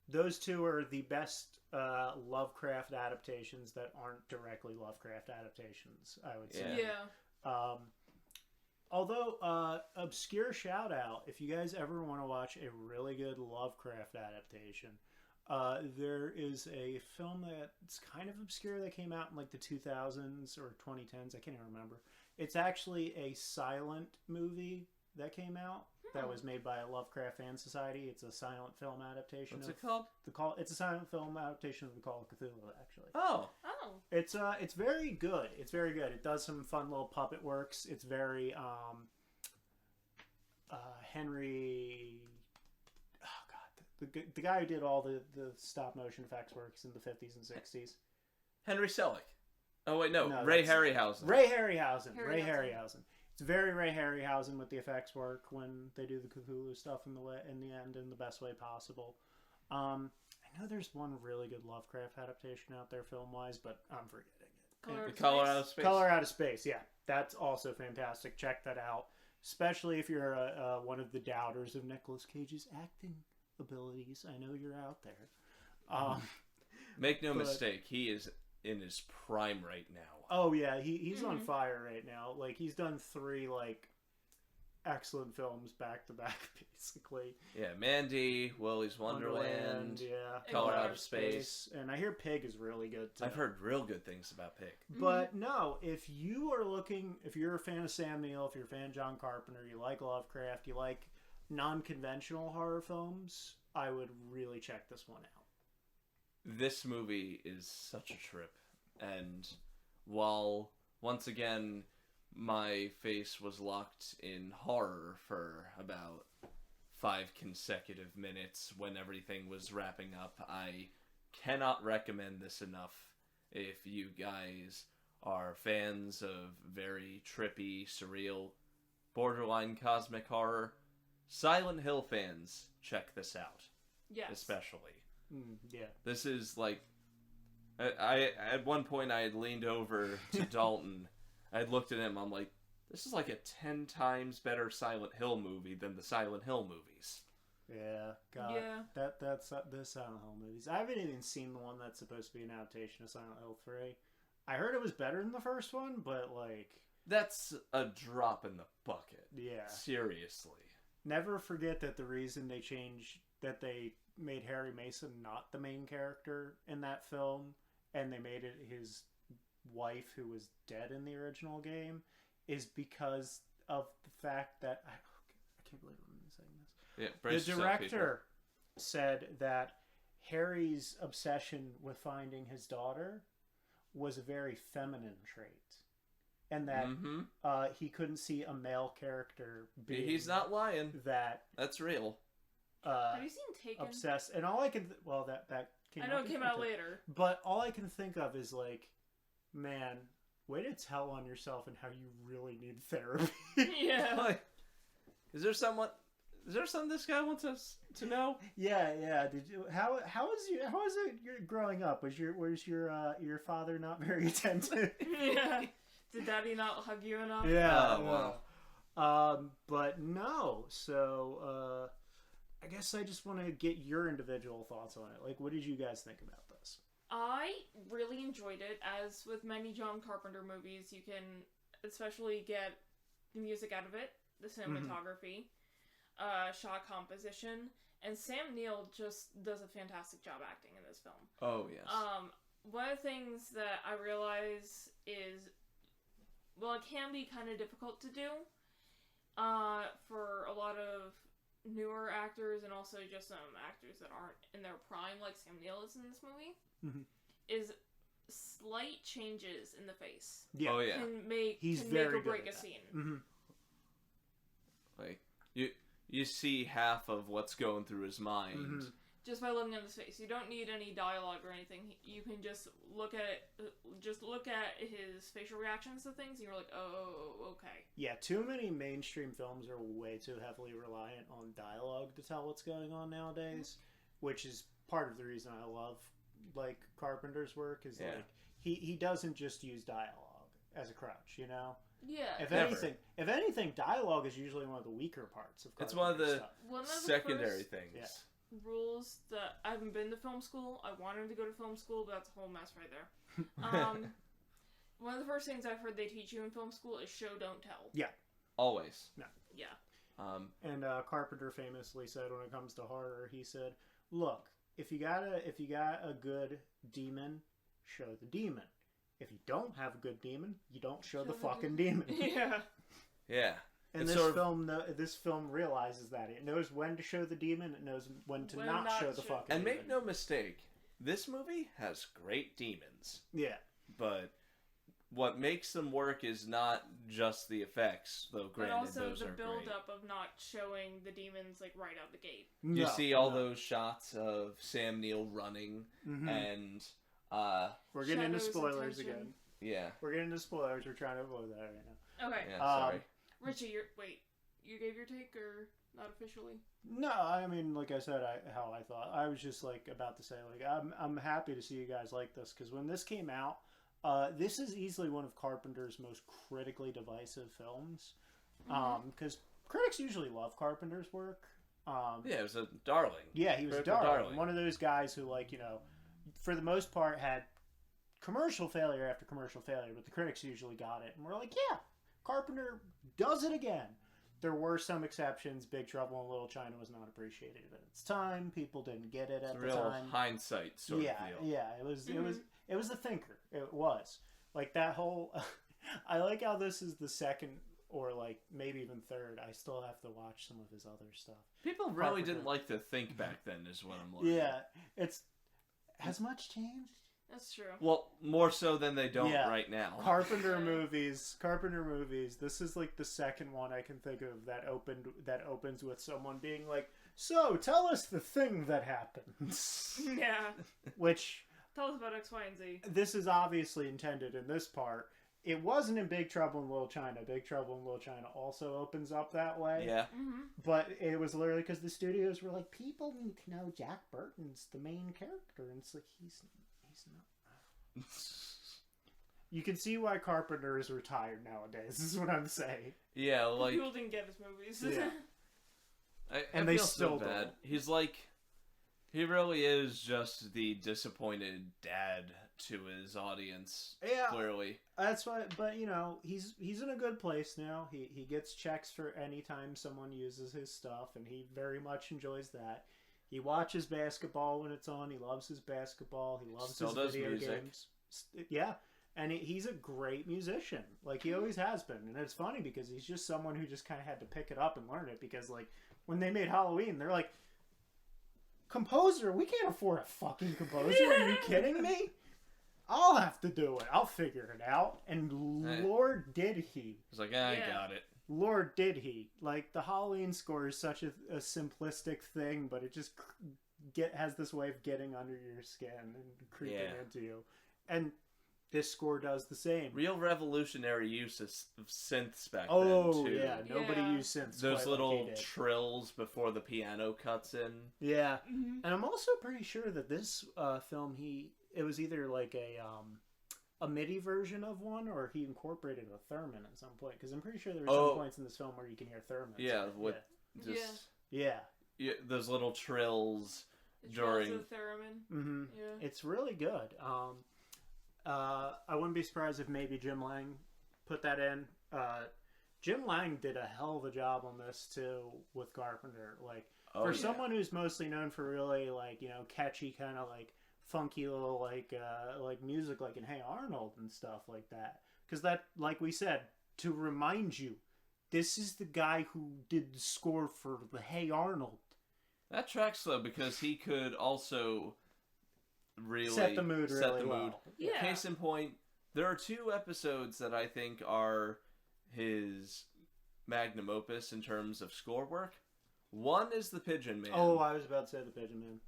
Those two are the best Lovecraft adaptations that aren't directly Lovecraft adaptations, I would say. Yeah. Although, obscure shout out, if you guys ever want to watch a really good Lovecraft adaptation, there is a film that's kind of obscure that came out in like the 2000s or 2010s. I can't even remember. It's actually a silent movie that came out that was made by a Lovecraft Fan Society. It's a silent film adaptation. What's it called? It's a silent film adaptation of The Call of Cthulhu, actually. Oh. It's very good. It's very good. It does some fun little puppet works. It's very Henry. Oh God, the guy who did all the stop motion effects works in the 50s and 60s. Henry Selick. Oh wait, no, No, Ray that's- Harryhausen. Ray Harryhausen. Harryhausen. Ray Harryhausen. It's very Ray Harryhausen with the effects work when they do the Cthulhu stuff in the end in the best way possible. I know there's one really good Lovecraft adaptation out there film wise, but I'm forgetting it. Color Out of Space. Color Out of Space, yeah, that's also fantastic. Check that out, especially if you're one of the doubters of Nicolas Cage's acting abilities. I know you're out there. Make no mistake, he is in his prime right now. Oh yeah, he's on fire right now. Like he's done 3 like excellent films back to back, basically. Yeah, Mandy, Willy's Wonderland, yeah, Color Out of Space. and I hear Pig is really good too. I've heard real good things about Pig. But no, if you are looking, if you're a fan of Sam Neill, if you're a fan of John Carpenter, you like Lovecraft, you like non-conventional horror films, I would really check this one out. This movie is such a trip, and while once again my face was locked in horror for about 5 consecutive minutes when everything was wrapping up, I cannot recommend this enough. If you guys are fans of very trippy, surreal, borderline cosmic horror, Silent Hill fans, check this out. Yes. Especially. Yeah. This is like, I at one point I had leaned over to Daulton. I had looked at him. I'm like, this is like a 10 times better Silent Hill movie than the Silent Hill movies. Yeah, God, Yeah. that's the Silent Hill movies. I haven't even seen the one that's supposed to be an adaptation of Silent Hill 3. I heard it was better than the first one, but like, That's a drop in the bucket. yeah. Seriously. Never forget that the reason they made Harry Mason not the main character in that film, and they made it his wife who was dead in the original game, is because of the fact that I can't believe I'm saying this. Yeah, The brace yourself, director said that Harry's obsession with finding his daughter was a very feminine trait, and that he couldn't see a male character being He's not lying. that That's real. Have you seen Taken? obsessed. And all I can that came I know it out came out later. but all I can think of is like, man, way to tell on yourself and how you really need therapy. Yeah. Like, is there something this guy wants us to know? Yeah. Did you how was it your growing up? Was your father not very attentive? Yeah. Did Daddy not hug you enough? Yeah. Oh, wow. But no. So I guess I just want to get your individual thoughts on it. Like, what did you guys think about this? I really enjoyed it. As with many John Carpenter movies, you can especially get the music out of it, the cinematography, shot composition, and Sam Neill just does a fantastic job acting in this film. Oh, yes. One of the things that I realize is, well, it can be kind of difficult to do for a lot of newer actors and also just some actors that aren't in their prime, like Sam Neill is in this movie, is slight changes in the face. Yeah. Oh yeah. Can make or break a scene. Mm-hmm. Like you see half of what's going through his mind. Mm-hmm. Just by looking at his face. You don't need any dialogue or anything. You can just look at it, just look at his facial reactions to things, and you're like, oh, okay. Yeah, too many mainstream films are way too heavily reliant on dialogue to tell what's going on nowadays, which is part of the reason I love, like, Carpenter's work, is, like, he doesn't just use dialogue as a crutch, you know? Yeah. If anything, dialogue is usually one of the weaker parts of Carpenter's It's one of the stuff. secondary things. Yeah. Rules that I haven't been to film school. I wanted to go to film school, but that's a whole mess right there. One of the first things I've heard they teach you in film school is show, don't tell. Yeah. Always. No. Yeah. And Carpenter famously said when it comes to horror, he said, "Look, if you got a good demon, show the demon. If you don't have a good demon, you don't show the fucking demon." Yeah. Yeah. And this film realizes that. It knows when to show the demon. It knows when to not show the fucking demon. And make no mistake, this movie has great demons. Yeah. But what makes them work is not just the effects, though granted, but also those the are build-up of not showing the demons, like, right out the gate. You see all those shots of Sam Neill running, and... we're getting into Shadows, spoilers attention. again. Yeah. We're getting into spoilers. We're trying to avoid that right now. Okay. Yeah, sorry. Richie, you gave your take, or not officially? No, I mean, like I said, how I thought. I was just, like, about to say, like, I'm happy to see you guys like this, because when this came out, this is easily one of Carpenter's most critically divisive films, because critics usually love Carpenter's work. Yeah, it was a darling. Yeah, he was Critical darling. One of those guys who, like, you know, for the most part had commercial failure after commercial failure, but the critics usually got it, and we're like, yeah, Carpenter does it again. There were some exceptions. Big Trouble in Little China was not appreciated at its time. People didn't get it at the real time. Hindsight sort of deal. Yeah, it was the thinker. It was. Like that whole I like how this is the second or like maybe even third. I still have to watch some of his other stuff. People really Carpenter. didn't like to think back then is what I'm learning. Yeah. Has much changed? That's true. Well, more so than they don't right now. Carpenter movies. This is like the second one I can think of that opens with someone being like, "So, tell us the thing that happened." Yeah. Which tell us about X, Y, and Z. This is obviously intended in this part. It wasn't in Big Trouble in Little China. Big Trouble in Little China also opens up that way. Yeah. Mm-hmm. But it was literally because the studios were like, people need to know Jack Burton's the main character, and it's like he's not. You can see why Carpenter is retired nowadays. This is what I'm saying. Yeah, like people didn't get his movies. Yeah. And I they feel still so bad. don't. He's like, he really is just the disappointed dad to his audience. Yeah, clearly. That's why. But you know, he's in a good place now. He gets checks for any time someone uses his stuff, and he very much enjoys that. He watches basketball when it's on. He loves his basketball. He loves Still his does video music. games. Yeah, and he's a great musician. Like he always has been. And it's funny because he's just someone who just kind of had to pick it up and learn it. Because like when they made Halloween, they're like, composer, we can't afford a fucking composer. Are you kidding me? I'll have to do it. I'll figure it out. And Lord did he. He's like, I got it. Lord did he. Like, the Halloween score is such a simplistic thing, but it just has this way of getting under your skin and creeping into you. And this score does the same. Real revolutionary use of synths back then, too. Yeah. Nobody used synths. Those little like trills before the piano cuts in. Yeah. Mm-hmm. And I'm also pretty sure that this film, it was either like a MIDI version of one, or he incorporated a theremin at some point. Because I'm pretty sure there were some points in this film where you can hear theremins. Yeah, with those little trills during the theremin. Mm-hmm. Yeah, it's really good. I wouldn't be surprised if maybe Jim Lang put that in. Jim Lang did a hell of a job on this too with Carpenter. Like someone who's mostly known for really like catchy kind of like funky little like music like in Hey Arnold and stuff like that. Because that, like we said, to remind you, this is the guy who did the score for the Hey Arnold. That tracks though, because he could also really Set the mood really well. Yeah. Case in point, there are 2 episodes that I think are his magnum opus in terms of score work. One is The Pigeon Man. Oh, I was about to say The Pigeon Man.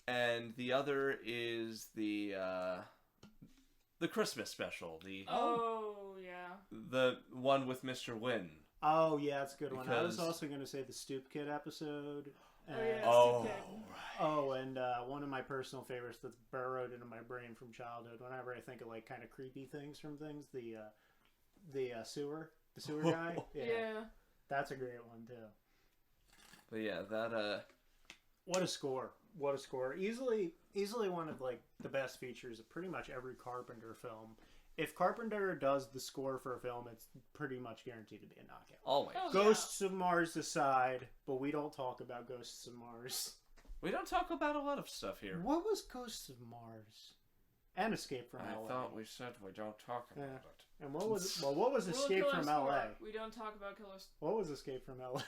And the other is the Christmas special. The one with Mr. Wynn. Oh, yeah, that's a good one. I was Because- also going to say the Stoop Kid episode. Oh, yeah. Oh, and one of my personal favorites that's burrowed into my brain from childhood. Whenever I think of like kind of creepy things from things, the sewer guy. Yeah. That's a great one too. But yeah, that What a score! What a score! Easily one of like the best features of pretty much every Carpenter film. If Carpenter does the score for a film, it's pretty much guaranteed to be a knockout. always. Oh, Ghosts of Mars aside, but we don't talk about Ghosts of Mars. We don't talk about a lot of stuff here. What was Ghosts of Mars? And Escape from I LA. thought we said we don't talk about Yeah. it. And what was Rule Escape Killer from Score. LA? We don't talk about Killers. What was Escape from LA?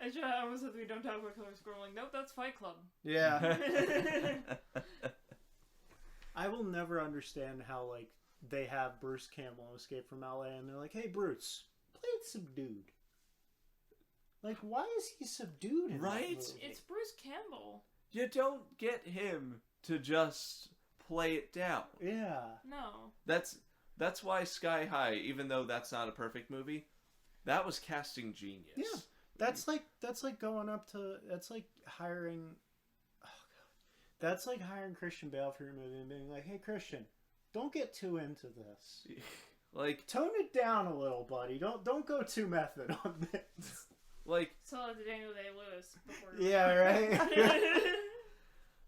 I almost said we don't talk about Killer Score. I'm like, nope, that's Fight Club. Yeah. I will never understand how like they have Bruce Campbell in Escape from LA and they're like, hey Bruce, play it subdued. Like, why is he subdued in Right? that movie? It's Bruce Campbell. You don't get him to just play it down. Yeah. No. That's why Sky High, even though that's not a perfect movie, that was casting genius. Yeah. That's like going up to hiring That's like hiring Christian Bale for your movie and being like, hey Christian, don't get too into this. Like, Tone it down a little, buddy. Don't go too method on this. like, So like the Daniel Day-Lewis before. Yeah, right?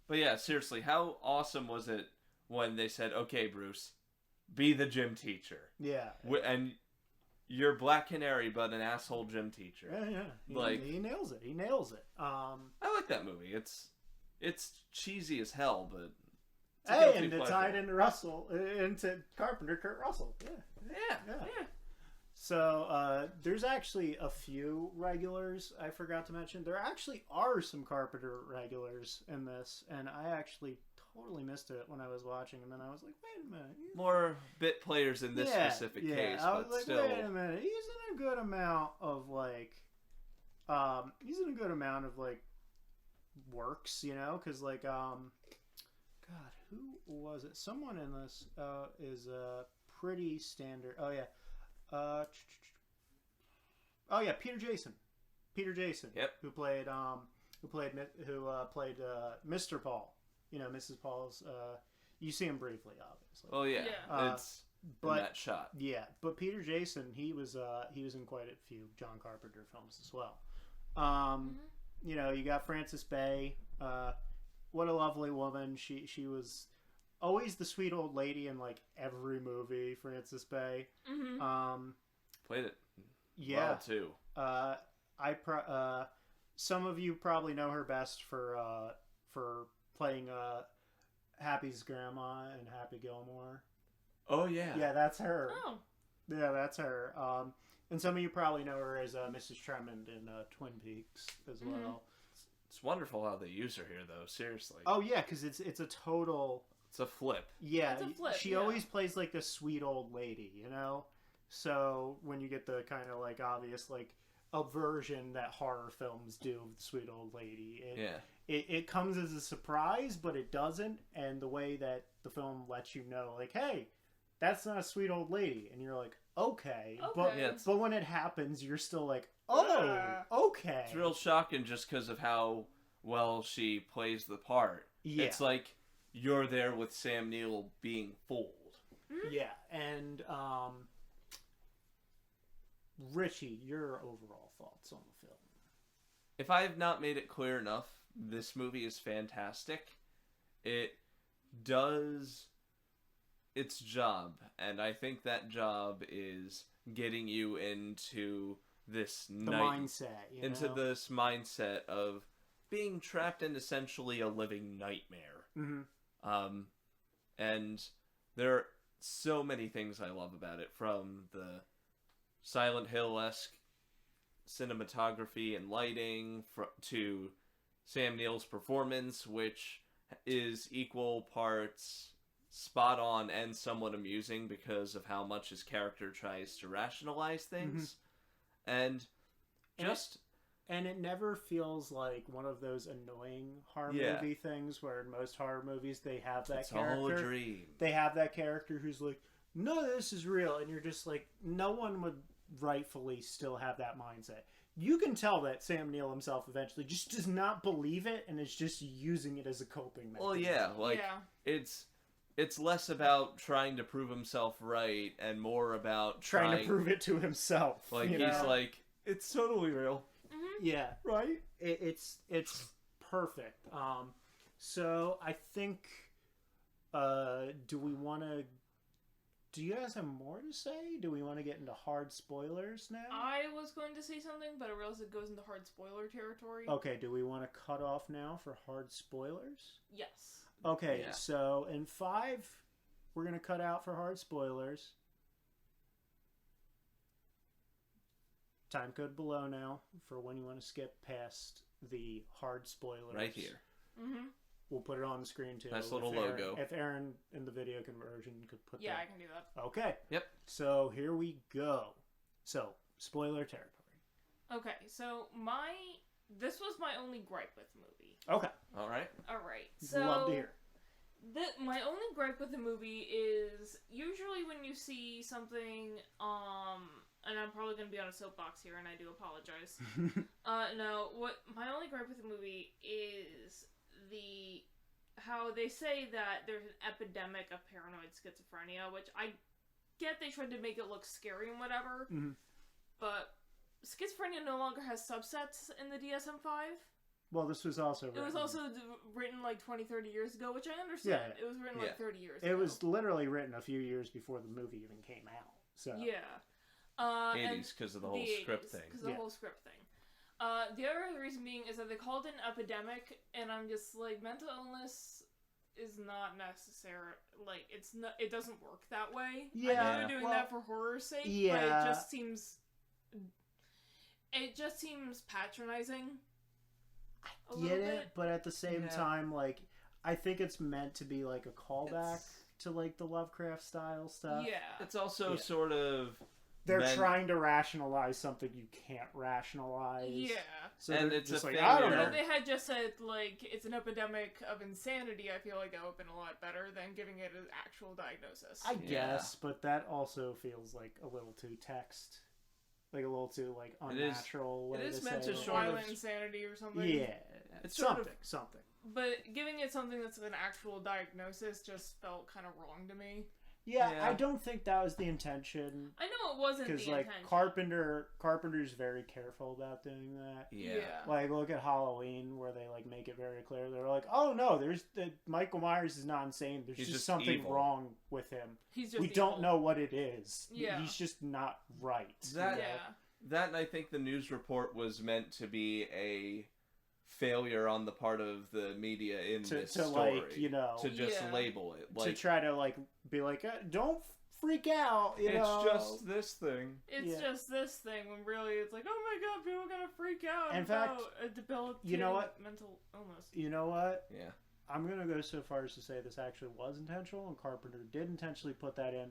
but yeah, seriously, how awesome was it when they said, okay, Bruce, be the gym teacher. Yeah. And you're Black Canary, but an asshole gym teacher. Yeah. He nails it. He nails it. I like that movie. It's cheesy as hell, but it's a Hey, guilty and to pleasure. tie it into Carpenter, Kurt Russell. Yeah. So there's actually a few regulars I forgot to mention. There actually are some Carpenter regulars in this, and I actually totally missed it when I was watching, and then I was like, wait a minute. More bit players in this specific case, I was but like, still. wait a minute. He's in a good amount of works, you know, because God, who was it? Someone in this is pretty standard. Oh yeah, Peter Jason. Yep. Who played Mr. Paul. You know, Mrs. Paul's. You see him briefly, obviously. Oh yeah, Yeah. it's but in that shot. yeah, but Peter Jason, he was in quite a few John Carpenter films as well. You know, you got Frances Bay. What a lovely woman. She was always the sweet old lady in like every movie. Frances Bay. Mm-hmm. Played it Yeah. well too. Some of you probably know her best for playing Happy's grandma in Happy Gilmore. Oh yeah. Yeah, that's her. Oh. Yeah, that's her. And some of you probably know her as Mrs. Tremond in Twin Peaks as Mhm. well. It's wonderful how they use her here, though. Seriously. Oh yeah, because it's a total. It's a flip. Yeah, It's a flip, she yeah. always plays like this sweet old lady, you know. So when you get the kind of like obvious like aversion that horror films do of the sweet old lady, it comes as a surprise, but it doesn't. And the way that the film lets you know, like, hey, that's not a sweet old lady, and you're like, okay. But Okay. Yeah, but when it happens, you're still like, oh, okay. It's real shocking just because of how well she plays the part. Yeah. It's like you're there with Sam Neill being fooled. Yeah, and Richie, your overall thoughts on the film? If I have not made it clear enough, this movie is fantastic. It does its job, and I think that job is getting you into this Mindset, you into know? this mindset of being trapped in essentially a living nightmare. Mm-hmm. And there are so many things I love about it, from the Silent Hill-esque cinematography and lighting to Sam Neill's performance, which is equal parts spot on and somewhat amusing because of how much his character tries to rationalize things. And just... And it never feels like one of those annoying horror movie things where in most horror movies they have that it's character. all a dream. They have that character who's like, none of this is real. And you're just like, no one would rightfully still have that mindset. You can tell that Sam Neill himself eventually just does not believe it and is just using it as a coping mechanism. Well, yeah, like, it's less about trying to prove himself right and more about trying to prove it to himself. Like, he's like, it's totally real. Yeah, right. It's perfect. So I think, do you guys have more to say? Do we want to get into hard spoilers now? I was going to say something, but I realized it goes into hard spoiler territory. Okay, do we want to cut off now for hard spoilers? Yes. Okay, so in 5, we're going to cut out for hard spoilers. Time code below now for when you want to skip past the hard spoilers. Right here. We'll put it on the screen too. Nice little logo. If Erin in the video conversion could put that. Yeah, I can do that. Okay. Yep. So here we go. So, spoiler territory. Okay, so this was my only gripe with the movie. Okay. Alright. Alright, so... Love to hear. My only gripe with the movie is usually when you see something, and I'm probably going to be on a soapbox here, and I do apologize. No, my only gripe with the movie is how they say that there's an epidemic of paranoid schizophrenia, which I get they tried to make it look scary and whatever, but schizophrenia no longer has subsets in the DSM-5. Well, this was also written. It was also written like 20, 30 years ago, which I understand. Yeah. It was written like 30 years ago. It was literally written a few years before the movie even came out. So yeah. 80s because of the whole script thing. Because of the whole script thing. The other reason being is that they called it an epidemic, and I'm just like, mental illness is not necessary. Like, it doesn't work that way. Yeah. I know they're doing that for horror's sake, but it just seems patronizing. Get it, but at the same time, like, I think it's meant to be like a callback to like the Lovecraft style stuff. Yeah. It's also sort of... They're trying to rationalize something you can't rationalize. Yeah. So and it's just a like, failure. I don't know. If they had just said, like, it's an epidemic of insanity, I feel like that would have been a lot better than giving it an actual diagnosis. I guess, but that also feels like a little too text. Like a little too, like, unnatural way to say it. It is meant to sort of... Violent insanity or something. Yeah. It's something. But giving it something that's an actual diagnosis just felt kind of wrong to me. Yeah, I don't think that was the intention. I know it wasn't the intention. Because, like, Carpenter's very careful about doing that. Yeah. Like, look at Halloween, where they, like, make it very clear. They're like, oh, no, Michael Myers is not insane. There's just something evil. wrong with him. He's just we don't know what it is. Yeah. He's just not right. That, I think the news report was meant to be a failure on the part of the media in this story. Like, you know, to just label it. Like, to try to, like, be like, don't freak out, you know. It's just this thing. It's just this thing, when really it's like, oh my god, people are gonna freak out in about fact, a debilitating you know what? mental illness. You know what? Yeah. I'm gonna go so far as to say this actually was intentional, and Carpenter did intentionally put that in,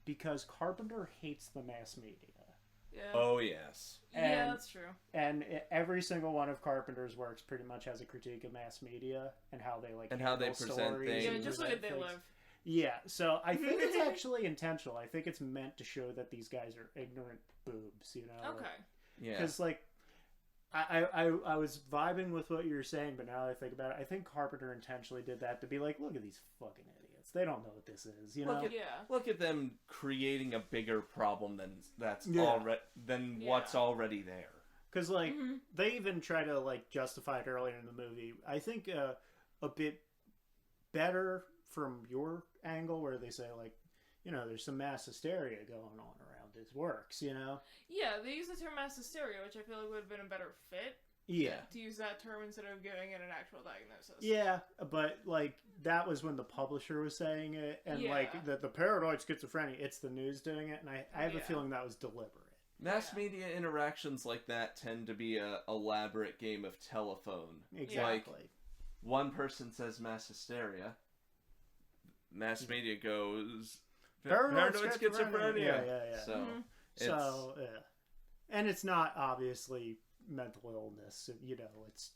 because Carpenter hates the mass media. Yeah. Oh, yes. Yeah, that's true. And every single one of Carpenter's works pretty much has a critique of mass media and how they like and how they present things. Yeah, just look at They Live. Yeah, so I think it's actually intentional. I think it's meant to show that these guys are ignorant boobs, you know? Okay. Yeah. Because, like, I was vibing with what you were saying, but now that I think about it, I think Carpenter intentionally did that to be like, look at these fucking idiots. They don't know what this is, you know? Look at them creating a bigger problem than what's already there. Because, like, they even try to, like, justify it earlier in the movie. I think a bit better from your angle, where they say, like, you know, there's some mass hysteria going on around his works, you know? Yeah, they use the term mass hysteria, which I feel like would have been a better fit. Yeah. To use that term instead of giving it an actual diagnosis. Yeah, but, like, that was when the publisher was saying it, and, like, the paranoid schizophrenia, it's the news doing it, and I have a feeling that was deliberate. Mass media interactions like that tend to be a elaborate game of telephone. Exactly. Like, one person says mass hysteria, mass media goes paranoid schizophrenia. Yeah. So, yeah. And it's not obviously mental illness. You know, it's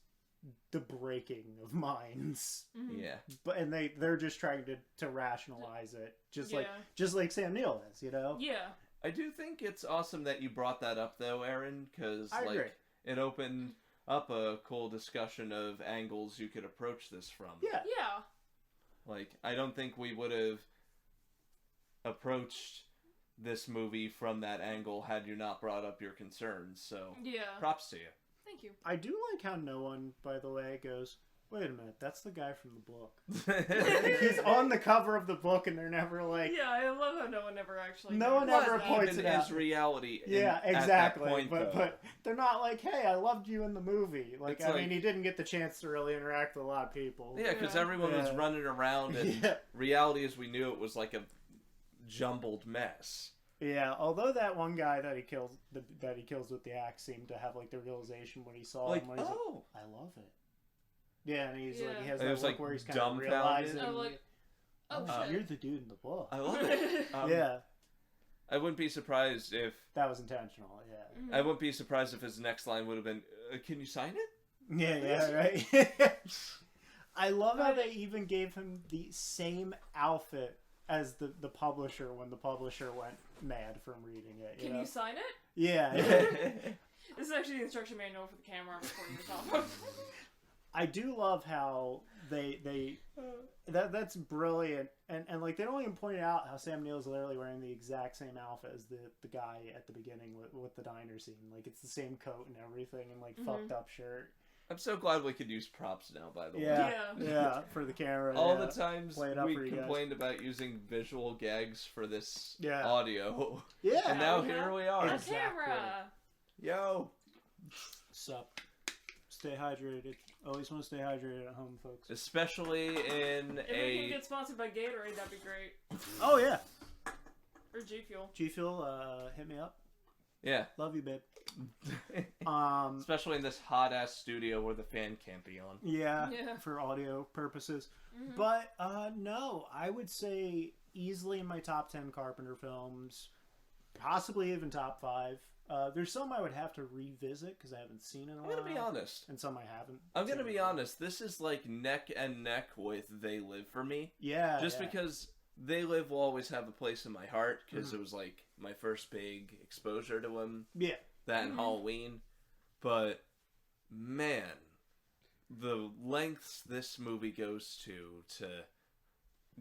the breaking of minds. Yeah. And they're just trying to rationalize it, just like Sam Neill is. You know. Yeah. I do think it's awesome that you brought that up, though, Erin, because agree. It opened up a cool discussion of angles you could approach this from. Yeah. Yeah. Like, I don't think we would have approached this movie from that angle had you not brought up your concerns. So, props to you. Thank you. I do like how no one, by the way, goes, wait a minute, that's the guy from the book. He's on the cover of the book, and they're never like... Yeah, I love how no one ever actually... No one ever points it it out. Is reality Yeah, exactly. At that point, but they're not like, hey, I loved you in the movie. Like, It's I mean, he didn't get the chance to really interact with a lot of people. Yeah, because everyone was running around, and reality as we knew it was like a jumbled mess. Yeah, although that one guy that he kills with the axe seemed to have like the realization when he saw him, when he's like, I love it. Yeah, and he's like, he has that look where he's kind of realizing, you're the dude in the book. I love it. Yeah. I wouldn't be surprised if... That was intentional, yeah. I wouldn't be surprised if his next line would have been, can you sign it? Yeah, right? I love how they even gave him the same outfit as the publisher when the publisher went mad from reading it. Can you sign it? Yeah. This is actually the instruction manual for the camera before you talk. I do love how that's brilliant, and like they don't even point out how Sam Neill's literally wearing the exact same outfit as the guy at the beginning with the diner scene. Like it's the same coat and everything, and like fucked up shirt. I'm so glad we could use props now, by the way. Yeah, for the camera. All the times we complained guys. about using visual gags for this audio. Yeah. And now here we are. Exactly. Camera. Yo. Sup. Stay hydrated. Always want to stay hydrated at home, folks. Especially in if we can get sponsored by Gatorade, that'd be great. Oh, yeah. Or G Fuel. G Fuel, hit me up. Yeah. Love you, babe. Especially in this hot ass studio where the fan can't be on. Yeah. For audio purposes. But no, I would say easily in my top 10 Carpenter films, possibly even top 5. There's some I would have to revisit because I haven't seen it in a while. I'm gonna be honest, and some I haven't. I'm gonna be honest. This is like neck and neck with They Live for me. Yeah. Just because They Live will always have a place in my heart because it was like my first big exposure to him. Yeah. That and Halloween. But, man, the lengths this movie goes to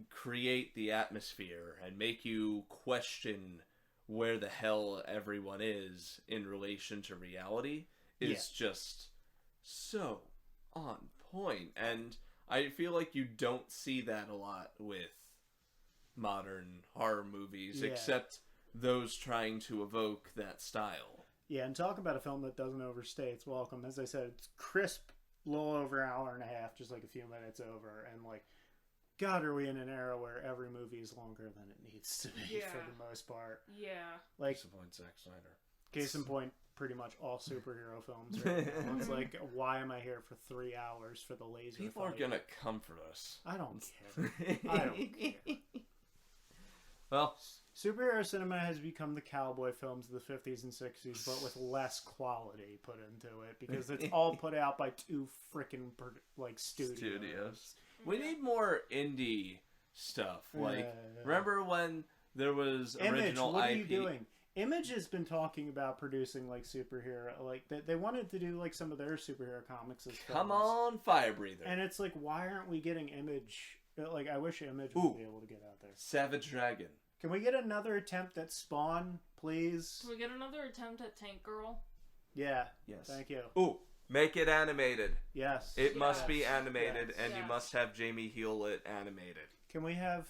create the atmosphere and make you question where the hell everyone is in relation to reality is just so on point. And I feel like you don't see that a lot with modern horror movies, except those trying to evoke that style. Yeah, and talk about a film that doesn't overstay its welcome. As I said, it's crisp, a little over an hour and a half, just like a few minutes over. And like, God, are we in an era where every movie is longer than it needs to be for the most part? Yeah. Like, case in point, Zack Snyder. Case in point, pretty much all superhero films right now. It's like, why am I here for 3 hours for the laser People fight? are gonna come for us. I don't care. I don't care. Well, superhero cinema has become the cowboy films of the 50s and 60s, but with less quality put into it because it's all put out by two freaking studios. We need more indie stuff. Like, remember when there was original Image, what IP? are you doing? Image has been talking about producing like superhero, like they wanted to do like some of their superhero comics as Come films. on, Fire Breather. And it's like, why aren't we getting Image? Like, I wish Image would be able to get out there. Savage Dragon. Can we get another attempt at Spawn, please? Can we get another attempt at Tank Girl? Yeah. Yes. Thank you. Ooh, make it animated. Yes. It must be animated, Yes. and you must have Jamie Hewlett animated. Can we have...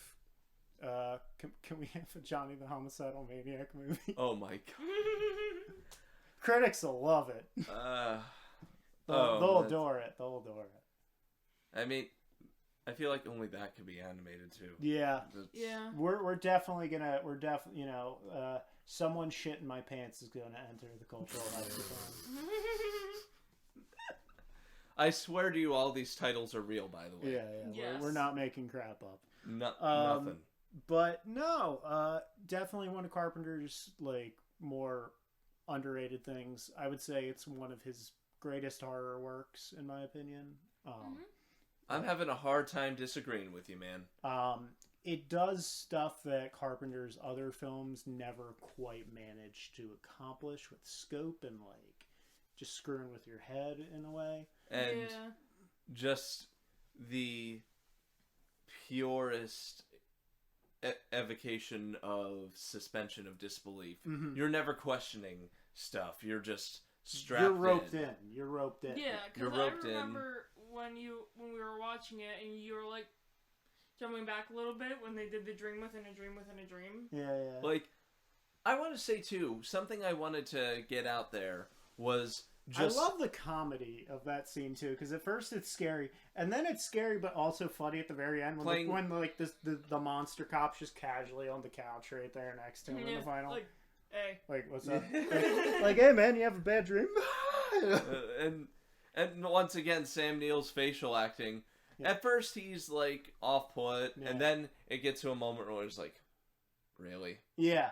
can we have a Johnny the Homicidal Maniac movie? Oh my god. Critics will love it. They'll adore it. They'll adore it. I mean, I feel like only that could be animated too. Yeah. Yeah. We're definitely gonna someone shit in my pants is gonna enter the cultural lexicon. I swear to you, all these titles are real, by the way. Yeah. Yes. We're not making crap up. Nothing. But no, definitely one of Carpenter's like more underrated things. I would say it's one of his greatest horror works, in my opinion. I'm having a hard time disagreeing with you, man. It does stuff that Carpenter's other films never quite managed to accomplish with scope and like just screwing with your head in a way. And just the purest evocation of suspension of disbelief. Mm-hmm. You're never questioning stuff. You're just strapped You're roped in. You're roped in. Yeah, You're because I roped in. remember when we were watching it and you were like jumping back a little bit when they did the dream within a dream within a dream. Yeah. Like, I want to say too, something I wanted to get out there was just... I love the comedy of that scene too, because at first it's scary, and then it's scary but also funny at the very end when the monster cop's just casually on the couch right there next to him in the final. Like, hey. Like, what's up? like, hey man, you have a bad dream? And once again, Sam Neill's facial acting. Yeah. At first he's like off put, and then it gets to a moment where it's like, really? Yeah.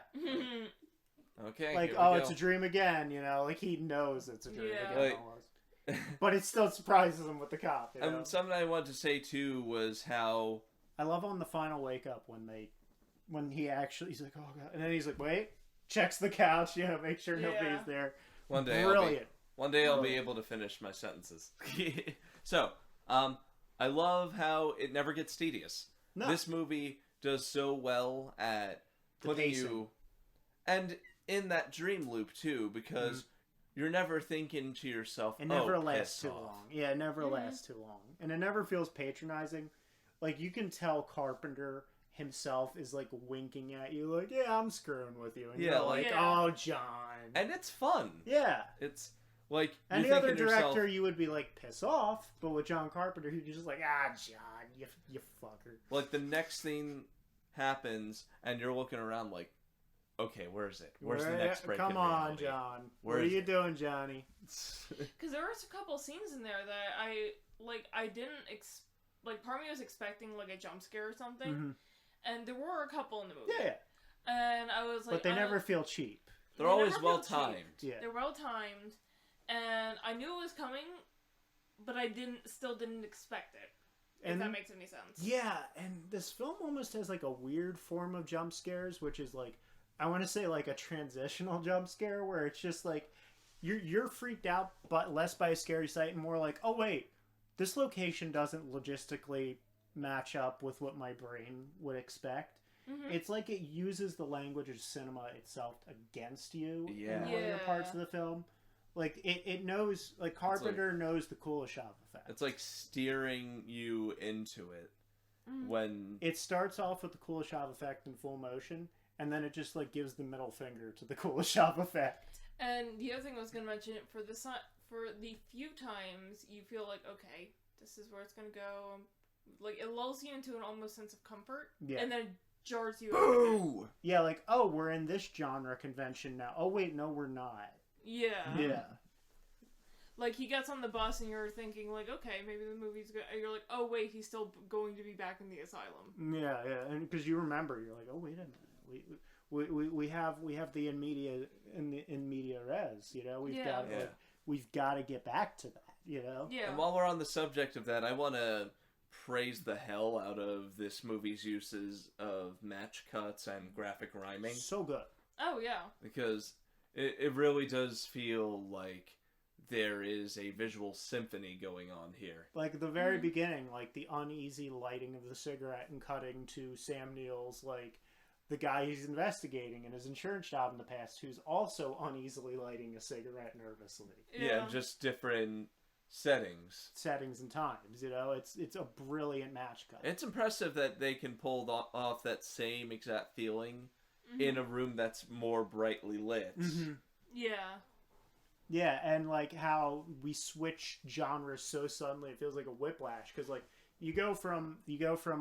Okay. Like, it's a dream again, like he knows it's a dream again almost. But it still surprises him with the cop. And something I wanted to say too was how I love on the final wake up when he's like, oh god, and then he's like, wait, checks the couch, make sure nobody's there. One day, brilliant. I'll be able to finish my sentences. So, I love how it never gets tedious. No. This movie does so well at putting you, and in that dream loop too, because you're never thinking to yourself, it never lasts too long. Yeah, it never lasts too long, and it never feels patronizing. Like, you can tell Carpenter himself is like winking at you, like, yeah, I'm screwing with you, and you're like, oh, John, and it's fun. Yeah, it's like any other director, you would be like, piss off, but with John Carpenter, he's just like, John, you fucker. Like, the next thing happens, and you're looking around like, okay, where is it? Where's the next break? Come on, John. What are you doing, Johnny? Because there was a couple scenes in there that I didn't part of me was expecting like a jump scare or something, and there were a couple in the movie. Yeah. And I was like, but they never feel cheap. They're always well timed. Yeah. They're well timed, and I knew it was coming, but I still didn't expect it. If that makes any sense. Yeah, and this film almost has like a weird form of jump scares, which is like, I want to say like a transitional jump scare, where it's just like you're freaked out, but less by a scary sight and more like, oh wait, this location doesn't logistically match up with what my brain would expect. Mm-hmm. It's like it uses the language of cinema itself against you in later parts of the film. Like, it knows, like, Carpenter knows the Kuleshov effect. It's like steering you into it when... It starts off with the Kuleshov effect in full motion, and then it just, like, gives the middle finger to the Kuleshov effect. And the other thing I was going to mention, for the few times you feel like, okay, this is where it's going to go, like, it lulls you into an almost sense of comfort, and then it jars you out. Yeah, like, oh, we're in this genre convention now. Oh, wait, no, we're not. Yeah. Like, he gets on the bus and you're thinking, like, okay, maybe the movie's good. And you're like, oh, wait, he's still going to be back in the asylum. Yeah, and because you remember, you're like, oh, wait a minute. We have the in media res, we've got to get back to that, Yeah. And while we're on the subject of that, I want to praise the hell out of this movie's uses of match cuts and graphic rhyming. So good. Oh, yeah. Because it really does feel like there is a visual symphony going on here. Like, the very beginning, like, the uneasy lighting of the cigarette and cutting to Sam Neill's, like, the guy he's investigating in his insurance job in the past, who's also uneasily lighting a cigarette nervously. Yeah, just different settings and times, it's a brilliant match cut. It's impressive that they can pull off that same exact feeling in a room that's more brightly lit. Yeah, and like how we switch genres so suddenly, it feels like a whiplash, because like you go from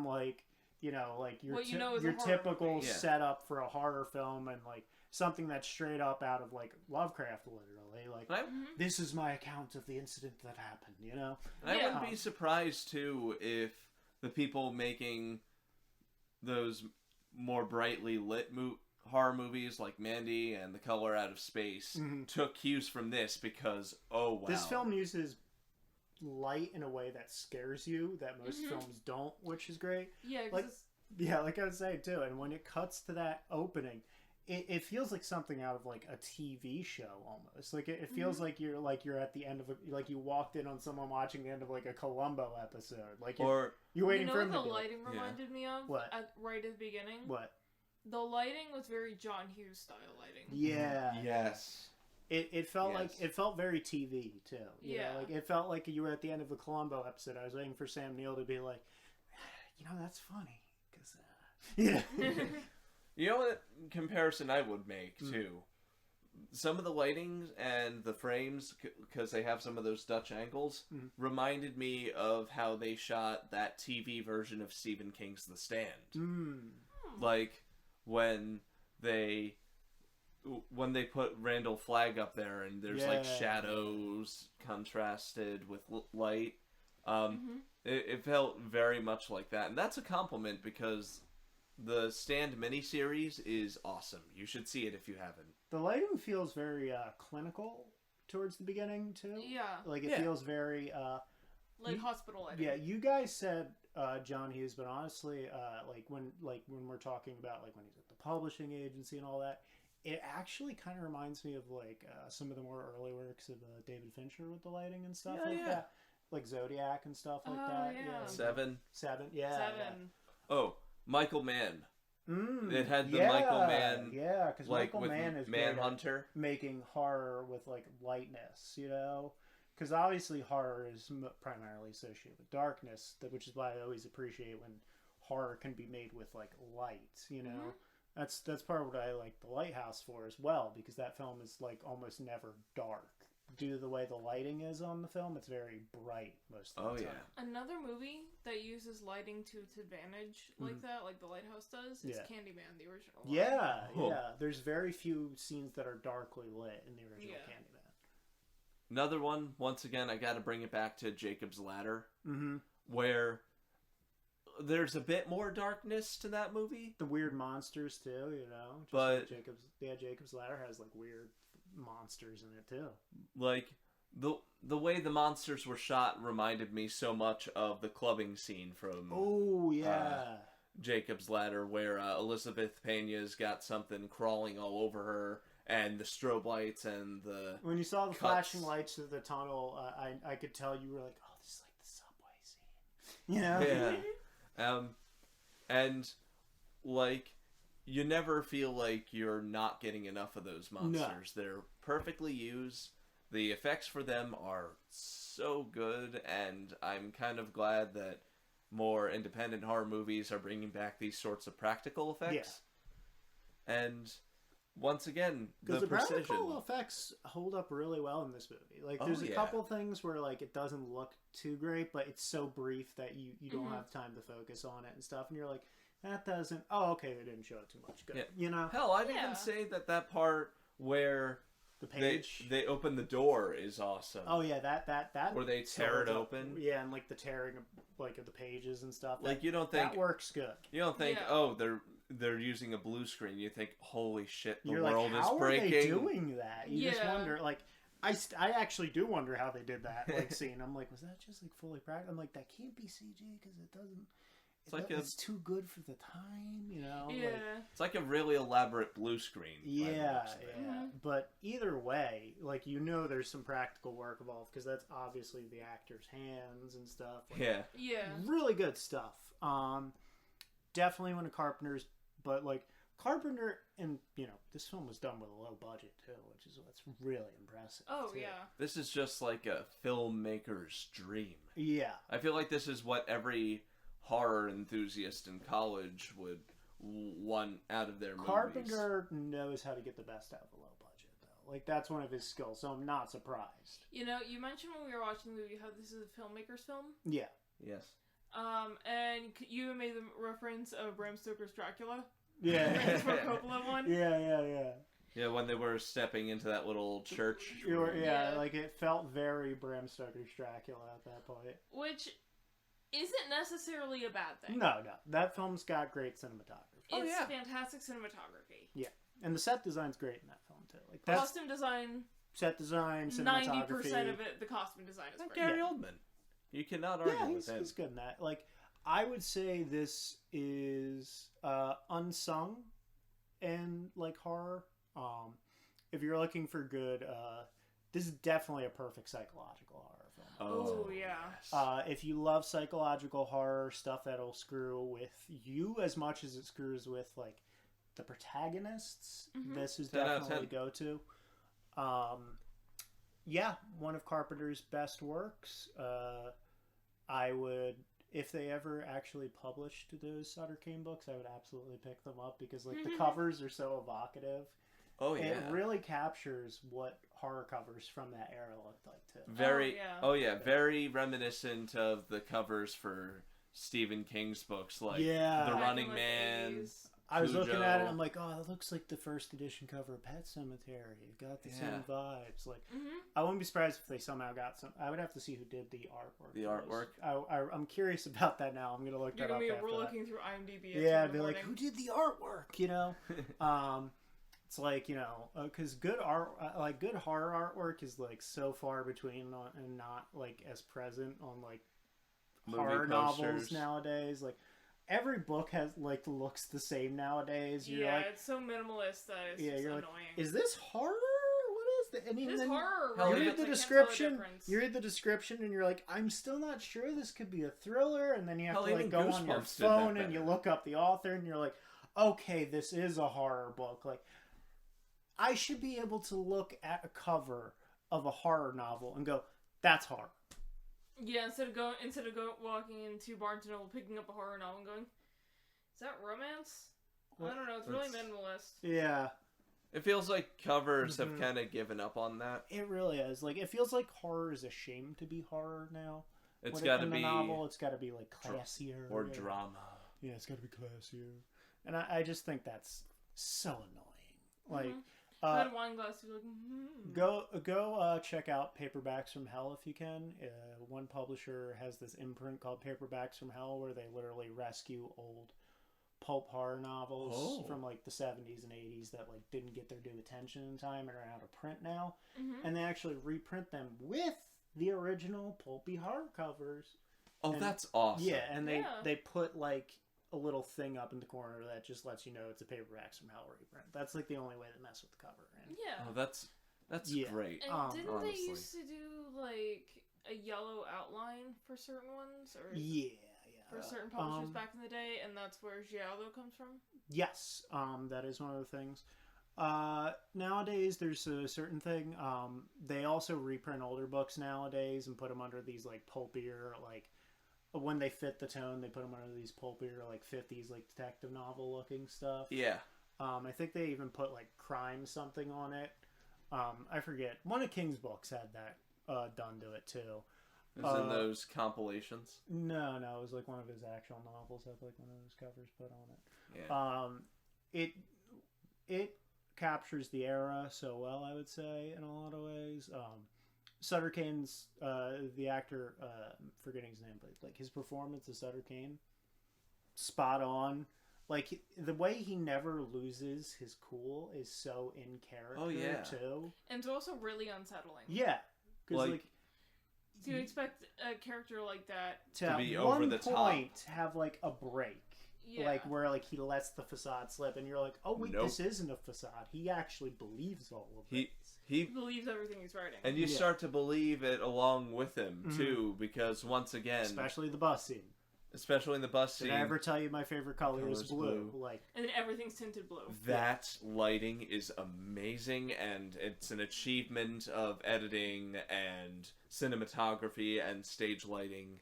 like, you know, like your What you know is a your horror typical movie. Yeah. setup for a horror film, and like something that's straight up out of like Lovecraft, literally. Like, And I, this is my account of the incident that happened, you know? and I Yeah. wouldn't be surprised too if the people making those more brightly lit horror movies like Mandy and The Color Out of Space took cues from this, because oh wow, This film uses light in a way that scares you that most films don't, which is great. Yeah, 'cause Like, it's- yeah, like I was saying too, and when it cuts to that opening, it feels like something out of like a TV show almost. Like it feels like you're at the end of like you walked in on someone watching the end of like a Columbo episode. Like you're waiting you know for what him the to do it. lighting reminded me of? What? Right at the beginning? What? The lighting was very John Hughes style lighting. Yeah. yes, It felt Yes. like it felt very TV too. You Yeah. know, like it felt like you were at the end of the Columbo episode. I was waiting for Sam Neill to be like, you know, that's funny because yeah. you know what comparison I would make too. Some of the lightings and the frames, because they have some of those Dutch angles, reminded me of how they shot that TV version of Stephen King's The Stand. Like when they put Randall Flagg up there and there's like shadows contrasted with light. It felt very much like that, and that's a compliment because the Stand miniseries is awesome. You should see it if you haven't. The lighting feels very clinical towards the beginning too. Yeah. Like it feels very Like hospital lighting. yeah. You guys said John Hughes, but honestly, like when we're talking about like when he's at the publishing agency and all that, it actually kind of reminds me of like some of the more early works of David Fincher with the lighting and stuff that, like Zodiac and stuff like that. yeah. Seven. Yeah. Seven. Oh, Michael Mann. Yeah. It had the Michael Mann, Yeah, because like Michael with Mann is great at Manhunter. making horror with like lightness, you know, because obviously horror is primarily associated with darkness, which is why I always appreciate when horror can be made with like light, you know. That's part of what I like The Lighthouse for as well, because that film is like almost never dark due to the way the lighting is on the film. It's very bright most of the time. Another movie that uses lighting to its advantage like that, like The Lighthouse does, is Candyman, the original one. Yeah. There's very few scenes that are darkly lit in the original Candyman. Another one, once again, I got to bring it back to Jacob's Ladder, Mm-hmm. where there's a bit more darkness to that movie. The weird monsters too, you know. Just But like Jacob's Ladder has like weird monsters in it too. like the way the monsters were shot reminded me so much of the clubbing scene from Jacob's Ladder, where Elizabeth Pena's got something crawling all over her, and the strobe lights and the when you saw the cuts. flashing lights of the tunnel, I could tell you were like, oh, this is like the subway scene, you know. And like you never feel like you're not getting enough of those monsters. They're perfectly used. The effects for them are so good, and I'm kind of glad that more independent horror movies are bringing back these sorts of practical effects. And once again, because the the precision. practical effects hold up really well in this movie. Like, there's a couple things where like it doesn't look too great, but it's so brief that you don't have time to focus on it and stuff, and you're like, that doesn't. Oh, okay, they didn't show it too much. Good, you know. Hell, I'd even say that part where the page they open the door is awesome. Oh yeah, that where they tear it open. Yeah, and like the tearing of the pages and stuff. Like you don't think that works good. You don't think they're using a blue screen. You think, holy shit, the You're world like, is how breaking. Are they doing that? You just wonder. Like I actually do wonder how they did that like scene. I'm like, was that just like fully practical? I'm like, that can't be CG because it doesn't. It's too good for the time, you know. Yeah, like, it's like a really elaborate blue screen. Yeah. But either way, like there's some practical work involved because that's obviously the actors' hands and stuff. Like, really good stuff. Definitely one of Carpenter's, but like Carpenter, and this film was done with a low budget too, which is what's really impressive. Oh too. yeah. This is just like a filmmaker's dream. Yeah. I feel like this is what every horror enthusiast in college would want out of their movies. Carpenter knows how to get the best out of a low budget, though. Like, that's one of his skills, so I'm not surprised. You mentioned when we were watching the movie how this is a filmmaker's film. Yeah. Yes. And you made the reference of Bram Stoker's Dracula. Yeah. The Francis Ford Coppola one. Yeah. Yeah, when they were stepping into that little church. Yeah, like it felt very Bram Stoker's Dracula at that point. Which isn't necessarily a bad thing. No. That film's got great cinematography. It's fantastic cinematography. Yeah. And the set design's great in that film, too. Like costume design. Set design, cinematography. 90% of it, the costume design is great. Gary Oldman. You cannot argue with him. He's good in that. Like, I would say this is unsung and like horror. If you're looking for good, this is definitely a perfect psychological horror film. Oh yeah. If you love psychological horror stuff that'll screw with you as much as it screws with like the protagonists, this is definitely go to. Yeah, one of Carpenter's best works. I would, if they ever actually published those Sutter Kane books, I would absolutely pick them up because like the covers are so evocative. Oh yeah, it really captures what horror covers from that era looked like too. Very reminiscent of the covers for Stephen King's books, like The Running Man. 80s. I was Cujo. looking at it, I'm like, oh, that looks like the first edition cover of Pet Sematary. You've got the same vibes. Like, I wouldn't be surprised if they somehow got some. I would have to see who did the artwork. The artwork. I'm curious about that now. I'm gonna look that up. We're looking through IMDb. Yeah, I'd be like, who did the artwork? You know, it's like, you know, because good art, like good horror artwork, is like so far between and not like as present on like Movie horror posters. novels nowadays. Like every book has like looks the same nowadays. You're like, it's so minimalist that it's just you're annoying. like, is this horror? What is that? I mean, This then horror. you Really, read the I can't tell description. difference. You read the description, and you're like, I'm still not sure. This could be a thriller, and then you have Hell, to like even go on your Goosebumps did that phone and you better. look up the author, and you're like, okay, this is a horror book. Like, I should be able to look at a cover of a horror novel and go, that's horror. Yeah, instead of walking into Barnes & Noble, picking up a horror novel and going, is that romance? I don't know. It's really minimalist. Yeah. It feels like covers have kind of given up on that. It really is. Like, it feels like horror is ashamed to be horror now. It's got to be novel. It's got to be like classier or drama. Yeah, it's got to be classier. And I just think that's so annoying. Like, That wine glass, you're like, go check out Paperbacks from Hell if you can. One publisher has this imprint called Paperbacks from Hell where they literally rescue old pulp horror novels from like the 70s and 80s that like didn't get their due attention in time and are out of print now. And they actually reprint them with the original pulpy horror covers. Oh, and that's awesome. Yeah, and they put like a little thing up in the corner that just lets you know it's a Paperbacks from Hell reprint. That's like the only way to mess with the cover. And yeah. Oh, that's great. And didn't honestly. they used to do like a yellow outline for certain ones, or for certain publishers back in the day, and that's where Giallo comes from? Yes, that is one of the things. Nowadays, there's a certain thing. They also reprint older books nowadays and put them under these like pulpier, like when they fit the tone, they put them under these pulpier like 50s like detective novel looking stuff. Yeah. I think they even put like crime something on it. I forget. One of King's books had that done to it too. It was in those compilations? No, it was like one of his actual novels had like one of those covers put on it. Yeah. It captures the era so well, I would say, in a lot of ways. Sutter Kane's the actor, forgetting his name, but like his performance as Sutter Kane, spot on. Like the way he never loses his cool is so in character too, and it's also really unsettling. Yeah, because like so you expect a character like that to be at over one the point top, have like a break. Yeah. Like where like he lets the facade slip, and you're like, "Oh wait, this isn't a facade. He actually believes all of this. He believes everything he's writing." And you start to believe it along with him too, because once again, especially the bus scene. Especially in the bus scene. Did I ever tell you my favorite color is blue? Like, and then everything's tinted blue. That lighting is amazing, and it's an achievement of editing and cinematography and stage lighting.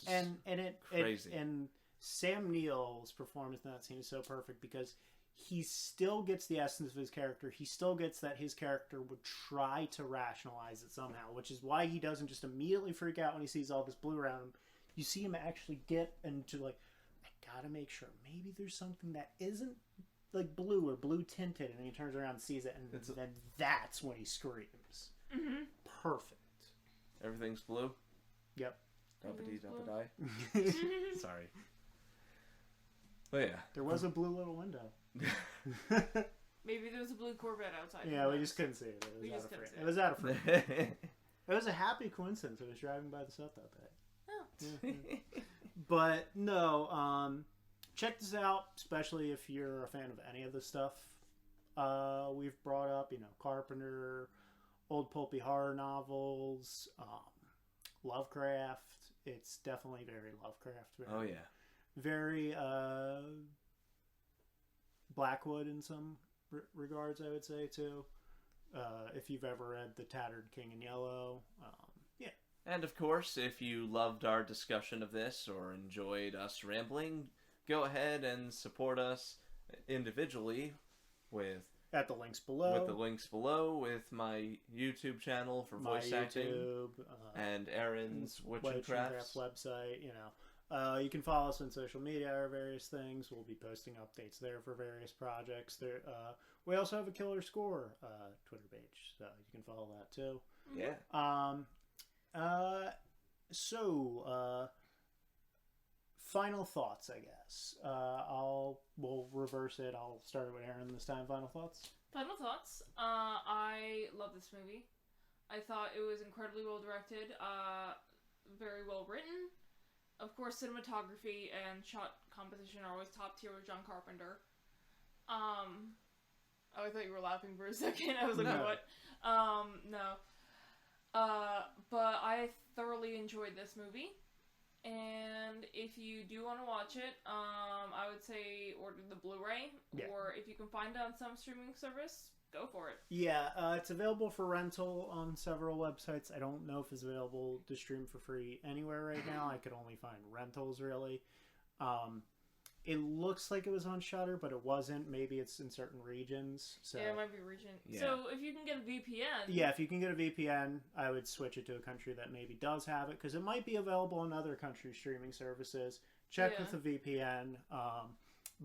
Crazy. And Sam Neill's performance in that scene is so perfect because he still gets the essence of his character. He still gets that his character would try to rationalize it somehow, which is why he doesn't just immediately freak out when he sees all this blue around him. you see him actually get into like, I gotta make sure maybe there's something that isn't like blue or blue tinted, and he turns around and sees it, and then that's when he screams. Mm-hmm. Perfect. Everything's blue. Yep. Dumpity. Sorry. But yeah, there was a blue little window. Maybe there was a blue Corvette outside. Yeah, we just couldn't see it. It was out of frame. It was a happy coincidence. I was driving by the set that day. Oh. But no, check this out, especially if you're a fan of any of the stuff we've brought up. You know, Carpenter, old pulpy horror novels, Lovecraft. It's definitely very Lovecraft. Very Blackwood in some regards, I would say, too. If you've ever read The Tattered King in Yellow. Yeah. And of course, if you loved our discussion of this or enjoyed us rambling, go ahead and support us individually at the links below. With my YouTube channel for voice acting. And Erin's Witchcraft website, you know. You can follow us on social media or various things. We'll be posting updates there for various projects. We also have a Killer Score Twitter page, so you can follow that too. Yeah. So final thoughts, I guess. We'll reverse it. I'll start with Erin this time. Final thoughts. I love this movie. I thought it was incredibly well directed, very well written. Of course, cinematography and shot composition are always top tier with John Carpenter. I thought you were laughing for a second. I was like, No. what? No. But I thoroughly enjoyed this movie. And if you do want to watch it, I would say order the Blu-ray. Yeah. Or if you can find it on some streaming service, go for it. Yeah, it's available for rental on several websites. I don't know if it's available to stream for free anywhere right now. I could only find rentals, really. It looks like it was on Shudder, but it wasn't. Maybe it's in certain regions. So. Yeah, it might be a region. Yeah. So if you can get a VPN... Yeah, if you can get a VPN, I would switch it to a country that maybe does have it, because it might be available in other countries' streaming services. Check with the VPN.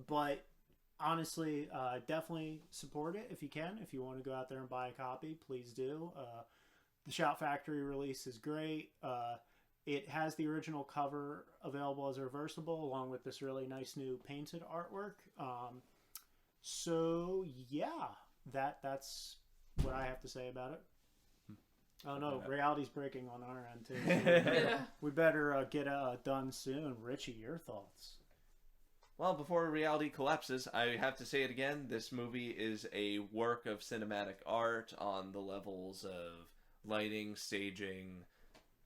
But honestly, definitely support it if you can. If you want to go out there and buy a copy, please do. The Shout Factory release is great. It has the original cover available as a reversible, along with this really nice new painted artwork. So yeah, that's what I have to say about it. Oh no, reality's breaking on our end too. So we better get done soon. Richie, your thoughts? Well, before reality collapses, I have to say it again. This movie is a work of cinematic art on the levels of lighting, staging,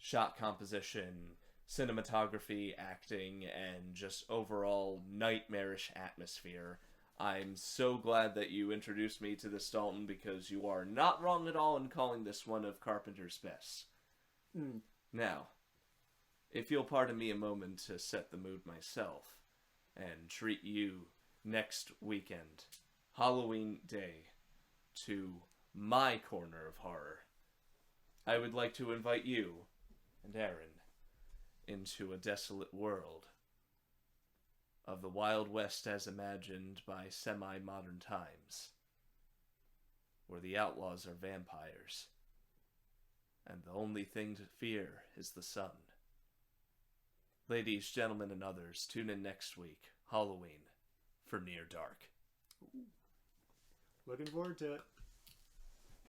shot composition, cinematography, acting, and just overall nightmarish atmosphere. I'm so glad that you introduced me to this, Daulton, because you are not wrong at all in calling this one of Carpenter's best. Now, if you'll pardon me a moment to set the mood myself and treat you next weekend, Halloween Day, to my corner of horror, I would like to invite you and Erin into a desolate world of the Wild West as imagined by semi-modern times, where the outlaws are vampires, and the only thing to fear is the sun. Ladies, gentlemen, and others, tune in next week, Halloween, for Near Dark. Looking forward to it.